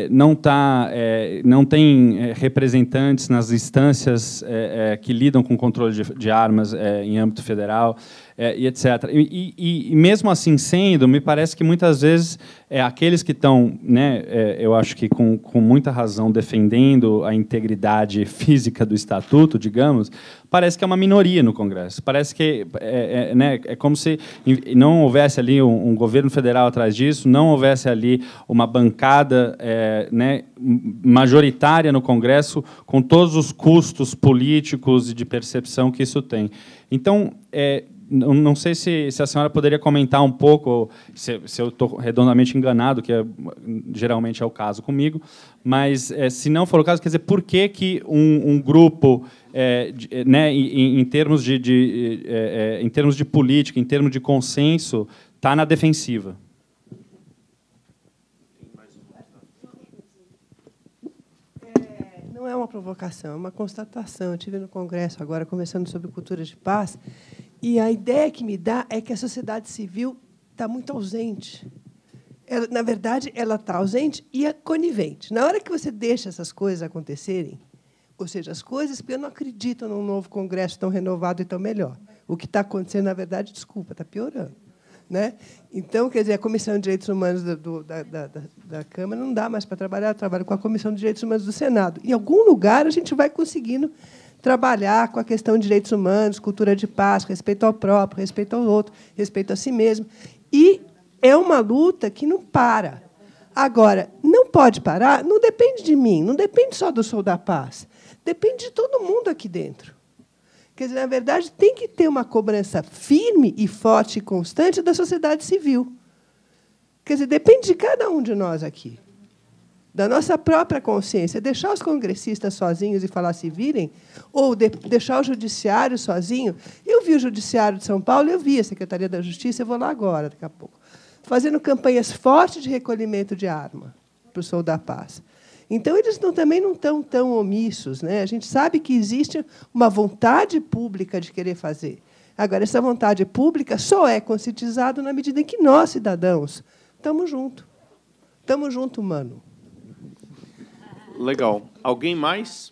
não tem representantes nas instâncias que lidam com o controle de armas em âmbito federal, e etc. E mesmo assim sendo, me parece que muitas vezes aqueles que estão, né, eu acho que com muita razão, defendendo a integridade física do Estatuto, digamos, parece que é uma minoria no Congresso. Parece que né, é como se não houvesse ali um governo federal atrás disso, não houvesse ali uma bancada né, majoritária no Congresso, com todos os custos políticos e de percepção que isso tem. Então, não sei se a senhora poderia comentar um pouco, se eu estou redondamente enganado, que geralmente é o caso comigo, mas, se não for o caso, quer dizer, por que um grupo, né, em termos de política, em termos de consenso, está na defensiva? Não é uma provocação, é uma constatação. Eu estive no Congresso agora, conversando sobre cultura de paz, E a ideia que me dá é que a sociedade civil está muito ausente. Ela, na verdade, ela está ausente e é conivente. Na hora que você deixa essas coisas acontecerem, ou seja, as coisas, porque eu não acredito num novo Congresso tão renovado e tão melhor. O que está acontecendo, na verdade, desculpa, está piorando. Né? Então, quer dizer, a Comissão de Direitos Humanos da Câmara não dá mais para trabalhar, eu trabalho com a Comissão de Direitos Humanos do Senado. Em algum lugar, a gente vai conseguindo trabalhar com a questão de direitos humanos, cultura de paz, respeito ao próprio, respeito ao outro, respeito a si mesmo. E é uma luta que não para. Agora, não pode parar, não depende de mim, não depende só do Sou da Paz, depende de todo mundo aqui dentro. Quer dizer, na verdade, tem que ter uma cobrança firme e forte e constante da sociedade civil. Quer dizer, depende de cada um de nós aqui, da nossa própria consciência. Deixar os congressistas sozinhos e falar se virem, ou deixar o judiciário sozinho. Eu vi o Judiciário de São Paulo, eu vi a Secretaria da Justiça, eu vou lá agora, daqui a pouco, fazendo campanhas fortes de recolhimento de arma para o Sou da Paz. Então, eles também não estão tão omissos. Né? A gente sabe que existe uma vontade pública de querer fazer. Agora, essa vontade pública só é conscientizada na medida em que nós, cidadãos, estamos juntos. Estamos juntos, mano. Legal. Alguém mais?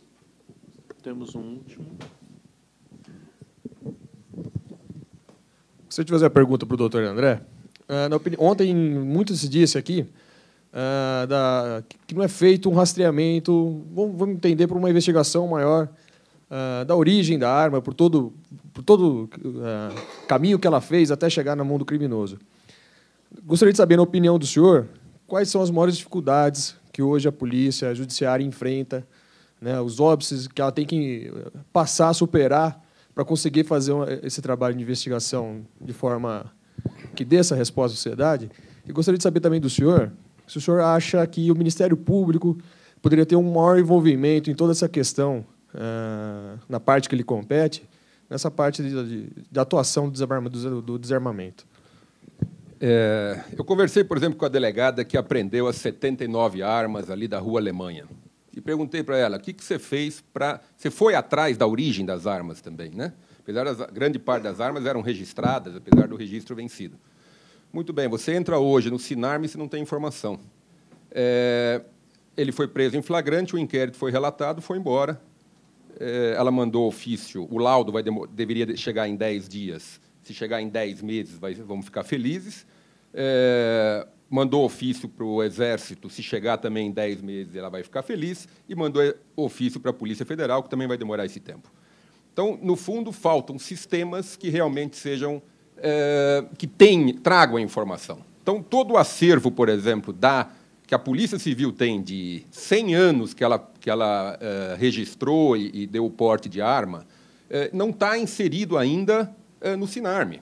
Temos um último. Gostaria de fazer a pergunta para o doutor André. Ontem, muito se disse aqui que não é feito um rastreamento, vamos entender, por uma investigação maior da origem da arma, por todo caminho que ela fez até chegar na mão do criminoso. Gostaria de saber, na opinião do senhor, quais são as maiores dificuldades que hoje a polícia, a judiciária enfrenta, né, os óbices que ela tem que passar, superar, para conseguir fazer esse trabalho de investigação de forma que dê essa resposta à sociedade. E gostaria de saber também do senhor, se o senhor acha que o Ministério Público poderia ter um maior envolvimento em toda essa questão, na parte que ele compete, nessa parte de atuação do desarmamento. Eu conversei, por exemplo, com a delegada que apreendeu as 79 armas ali da Rua Alemanha. E perguntei para ela, o que você fez para... Você foi atrás da origem das armas também, né? Apesar da grande parte das armas eram registradas, apesar do registro vencido. Muito bem, você entra hoje no Sinarme e não tem informação. Ele foi preso em flagrante, o inquérito foi relatado, foi embora. Ela mandou ofício, o laudo deveria chegar em 10 dias. Se chegar em 10 meses, vamos ficar felizes. Mandou ofício para o Exército, se chegar também em 10 meses, ela vai ficar feliz. E mandou ofício para a Polícia Federal, que também vai demorar esse tempo. Então, no fundo, faltam sistemas que realmente sejam... tragam a informação. Então, todo o acervo, por exemplo, que a Polícia Civil tem de 100 anos que ela registrou e deu o porte de arma, não está inserido ainda no Sinarme.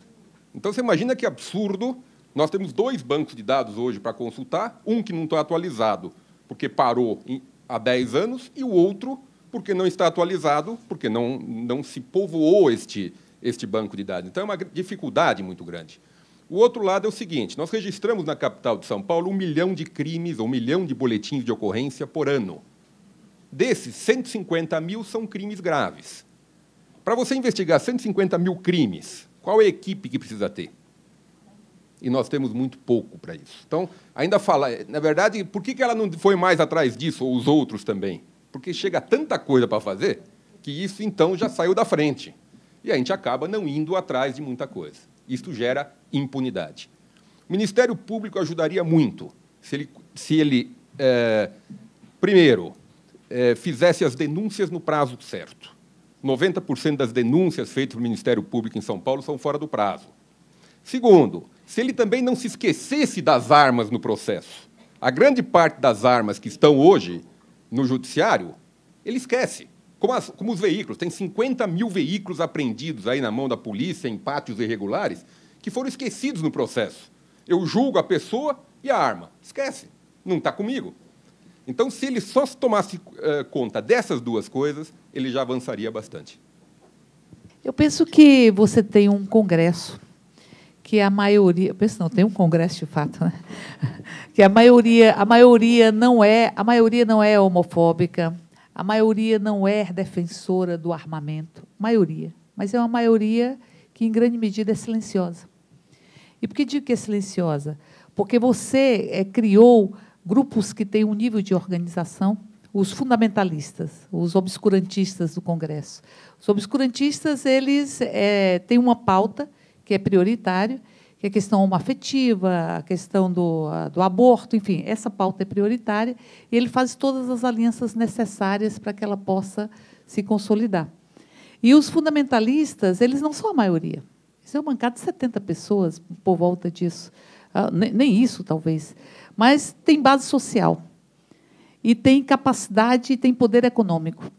Então, você imagina que absurdo. Nós temos 2 bancos de dados hoje para consultar, um que não está atualizado porque parou há 10 anos e o outro porque não está atualizado, porque não se povoou este banco de dados. Então, é uma dificuldade muito grande. O outro lado é o seguinte, nós registramos na capital de São Paulo 1 milhão de crimes, ou 1 milhão de boletins de ocorrência por ano. Desses, 150 mil são crimes graves. Para você investigar 150 mil crimes, qual é a equipe que precisa ter? E nós temos muito pouco para isso. Então, ainda na verdade, por que ela não foi mais atrás disso, ou os outros também? Porque chega tanta coisa para fazer que isso, então, já saiu da frente. E a gente acaba não indo atrás de muita coisa. Isso gera impunidade. O Ministério Público ajudaria muito se ele primeiro, fizesse as denúncias no prazo certo. 90% das denúncias feitas pelo Ministério Público em São Paulo são fora do prazo. Segundo, se ele também não se esquecesse das armas no processo. A grande parte das armas que estão hoje no Judiciário, ele esquece. Como os veículos. Tem 50 mil veículos apreendidos aí na mão da polícia, em pátios irregulares, que foram esquecidos no processo. Eu julgo a pessoa e a arma. Esquece. Não está comigo. Então, se ele só tomasse conta dessas 2 coisas, ele já avançaria bastante. Eu penso que você tem um congresso que a maioria... Penso não, tem um congresso de fato, né? Que a maioria não é homofóbica, a maioria não é defensora do armamento, maioria. Mas é uma maioria que, em grande medida, é silenciosa. E por que digo que é silenciosa? Porque você criou grupos que têm um nível de organização, os fundamentalistas, os obscurantistas do Congresso. Os obscurantistas, eles têm uma pauta que é prioritária, que é a questão homoafetiva, a questão do aborto, enfim, essa pauta é prioritária, e ele faz todas as alianças necessárias para que ela possa se consolidar. E os fundamentalistas, eles não são a maioria. Isso é uma bancada de 70 pessoas, por volta disso. Nem isso, talvez. Mas tem base social. E tem capacidade e tem poder econômico.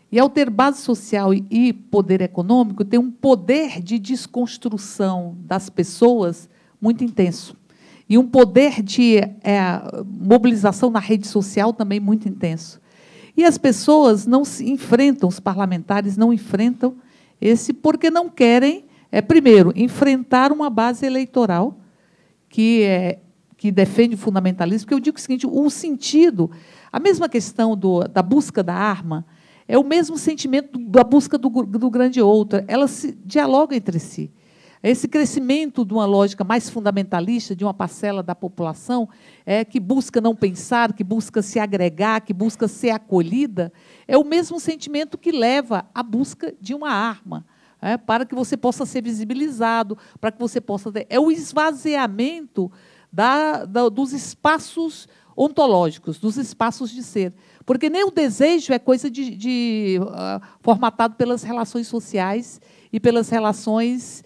E, ao ter base social e poder econômico, tem um poder de desconstrução das pessoas muito intenso. E um poder de mobilização na rede social também muito intenso. E as pessoas não se enfrentam, os parlamentares não enfrentam porque não querem, primeiro, enfrentar uma base eleitoral que defende o fundamentalismo, porque eu digo o seguinte, o sentido, a mesma questão da busca da arma, é o mesmo sentimento da busca do grande outro, elas se dialogam entre si. Esse crescimento de uma lógica mais fundamentalista, de uma parcela da população, que busca não pensar, que busca se agregar, que busca ser acolhida, é o mesmo sentimento que leva à busca de uma arma, para que você possa ser visibilizado, para que você possa ter... É o esvaziamento dos espaços ontológicos, dos espaços de ser. Porque nem o desejo é coisa formatado pelas relações sociais e pelas relações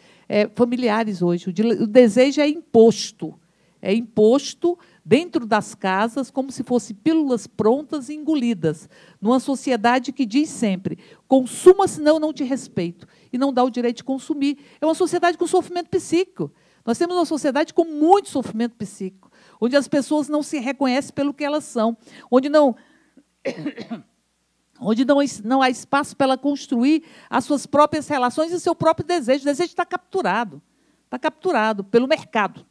familiares hoje. O desejo é imposto. É imposto dentro das casas como se fossem pílulas prontas e engolidas, numa sociedade que diz sempre, consuma, senão eu não te respeito, e não dá o direito de consumir. É uma sociedade com sofrimento psíquico. Nós temos uma sociedade com muito sofrimento psíquico, onde as pessoas não se reconhecem pelo que elas são, onde não há espaço para ela construir as suas próprias relações e o seu próprio desejo. O desejo está capturado pelo mercado.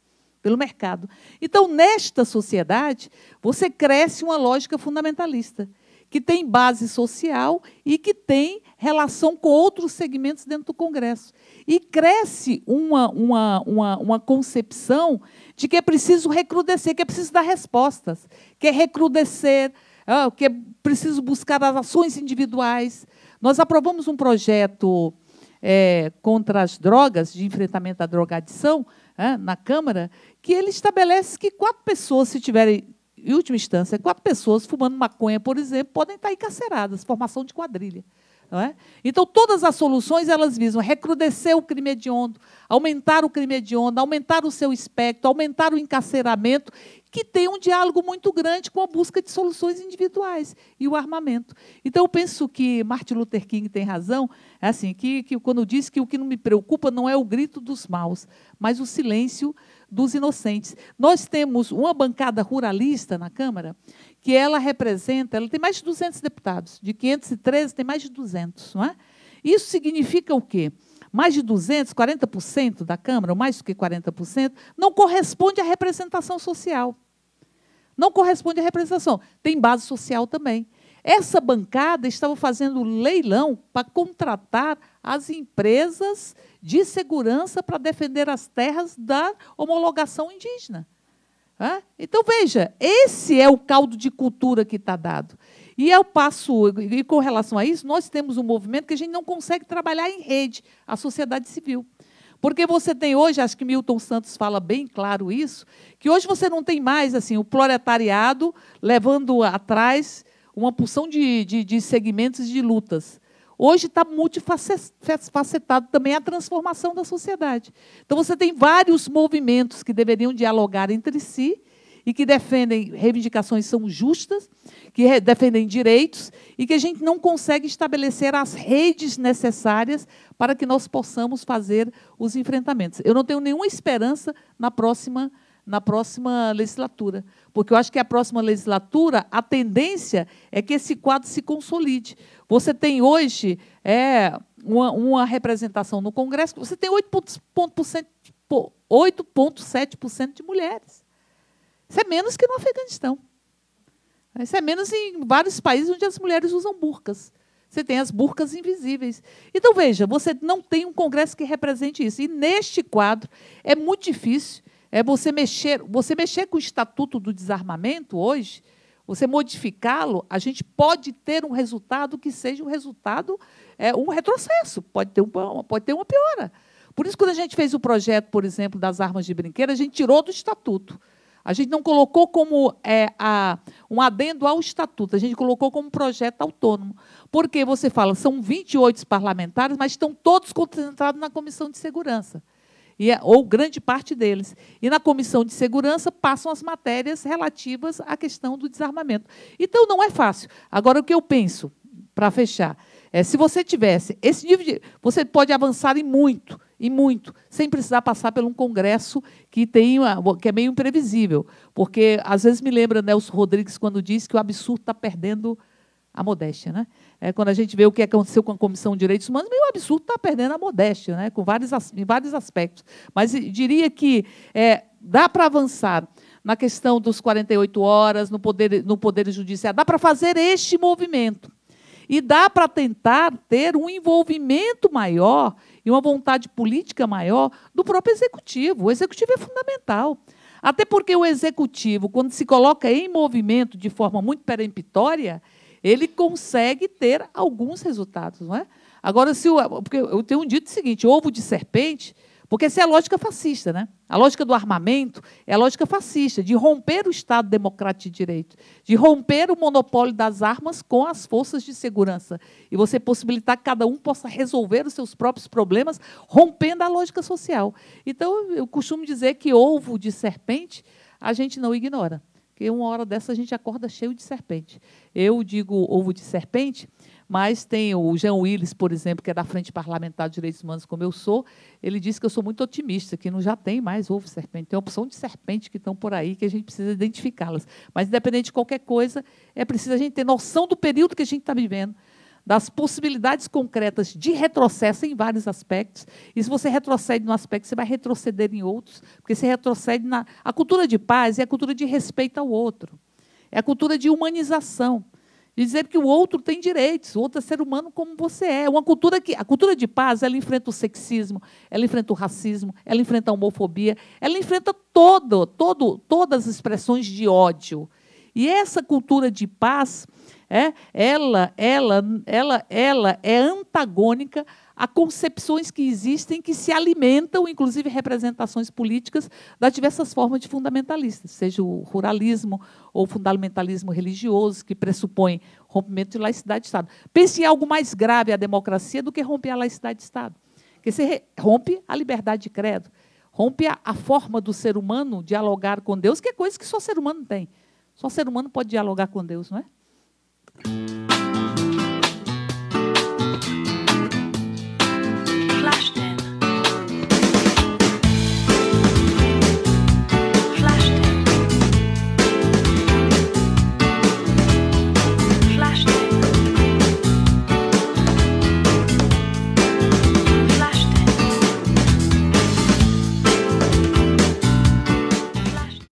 Então, nesta sociedade, você cresce uma lógica fundamentalista, que tem base social e que tem relação com outros segmentos dentro do Congresso. E cresce uma concepção de que é preciso recrudescer, que é preciso dar respostas, que é recrudescer, que é preciso buscar as ações individuais. Nós aprovamos um projeto contra as drogas, de enfrentamento à drogadição, na Câmara, que ele estabelece que 4 pessoas, se tiverem, em última instância, 4 pessoas fumando maconha, por exemplo, podem estar encarceradas, formação de quadrilha. Não é? Então, todas as soluções elas visam recrudescer o crime hediondo, aumentar o crime hediondo, aumentar o seu espectro, aumentar o encarceramento, que tem um diálogo muito grande com a busca de soluções individuais e o armamento. Então, eu penso que Martin Luther King tem razão, assim, que quando diz que o que não me preocupa não é o grito dos maus, mas o silêncio dos inocentes. Nós temos uma bancada ruralista na Câmara, que ela tem mais de 200 deputados, de 513 tem mais de 200. Não é? Isso significa o quê? Mais de 200, 40% da Câmara, ou mais do que 40%, não corresponde à representação social. Não corresponde à representação. Tem base social também. Essa bancada estava fazendo leilão para contratar as empresas de segurança para defender as terras da homologação indígena. Então, veja, esse é o caldo de cultura que está dado. E com relação a isso, nós temos um movimento que a gente não consegue trabalhar em rede, a sociedade civil. Porque você tem hoje, acho que Milton Santos fala bem claro isso, que hoje você não tem mais assim, o proletariado levando atrás uma porção de segmentos de lutas. Hoje está multifacetado também a transformação da sociedade. Então, você tem vários movimentos que deveriam dialogar entre si e que defendem reivindicações que são justas, que defendem direitos e que a gente não consegue estabelecer as redes necessárias para que nós possamos fazer os enfrentamentos. Eu não tenho nenhuma esperança na próxima legislatura, porque eu acho que a próxima legislatura, a tendência é que esse quadro se consolide. Você tem hoje uma representação no Congresso, você tem 8,7% de mulheres. Isso é menos que no Afeganistão. Isso é menos em vários países onde as mulheres usam burcas. Você tem as burcas invisíveis. Então, veja, você não tem um Congresso que represente isso. E, neste quadro, é muito difícil você mexer com o Estatuto do Desarmamento hoje, você modificá-lo, a gente pode ter um resultado que seja um resultado, um retrocesso, pode ter uma piora. Por isso, quando a gente fez o projeto, por exemplo, das armas de brinquedo, a gente tirou do Estatuto. A gente não colocou como um adendo ao Estatuto, a gente colocou como projeto autônomo. Porque você fala, são 28 parlamentares, mas estão todos concentrados na Comissão de Segurança, ou grande parte deles. E na Comissão de Segurança passam as matérias relativas à questão do desarmamento. Então, não é fácil. Agora, o que eu penso, para fechar, se você tivesse esse nível de... Você pode avançar em muito, sem precisar passar por um Congresso que é meio imprevisível. Porque, às vezes, me lembra Nelson Rodrigues quando diz que o absurdo está perdendo a modéstia. Né? Quando a gente vê o que aconteceu com a Comissão de Direitos Humanos, meio absurdo está perdendo a modéstia, né? Em vários aspectos. Mas diria que dá para avançar na questão dos 48 horas, no poder judiciário, dá para fazer este movimento. E dá para tentar ter um envolvimento maior e uma vontade política maior do próprio Executivo. O Executivo é fundamental. Até porque o Executivo, quando se coloca em movimento de forma muito peremptória, ele consegue ter alguns resultados. Não é? Agora, porque eu tenho um dito seguinte, ovo de serpente, porque essa é a lógica fascista. Né? A lógica do armamento é a lógica fascista, de romper o Estado democrático de direito, de romper o monopólio das armas com as forças de segurança, e você possibilitar que cada um possa resolver os seus próprios problemas, rompendo a lógica social. Então, eu costumo dizer que ovo de serpente a gente não ignora, porque uma hora dessa a gente acorda cheio de serpente. Eu digo ovo de serpente, mas tem o Jean Willis, por exemplo, que é da Frente Parlamentar de Direitos Humanos, como eu sou, ele disse que eu sou muito otimista, que não já tem mais ovo de serpente, tem uma opção de serpente que estão por aí, que a gente precisa identificá-las. Mas, independente de qualquer coisa, é preciso a gente ter noção do período que a gente está vivendo, das possibilidades concretas de retrocesso em vários aspectos. E se você retrocede num aspecto, você vai retroceder em outros, porque você retrocede na... A cultura de paz é a cultura de respeito ao outro, é a cultura de humanização, de dizer que o outro tem direitos, o outro é ser humano como você é. Uma cultura a cultura de paz, ela enfrenta o sexismo, ela enfrenta o racismo, ela enfrenta a homofobia, ela enfrenta todas as expressões de ódio. E essa cultura de paz, ela é antagônica a concepções que existem, que se alimentam, inclusive representações políticas, das diversas formas de fundamentalistas, seja o ruralismo ou o fundamentalismo religioso, que pressupõe rompimento de laicidade de Estado. Pense em algo mais grave à democracia do que romper a laicidade de Estado. Porque você rompe a liberdade de credo, rompe a forma do ser humano dialogar com Deus, que é coisa que só ser humano tem. Só ser humano pode dialogar com Deus, não é?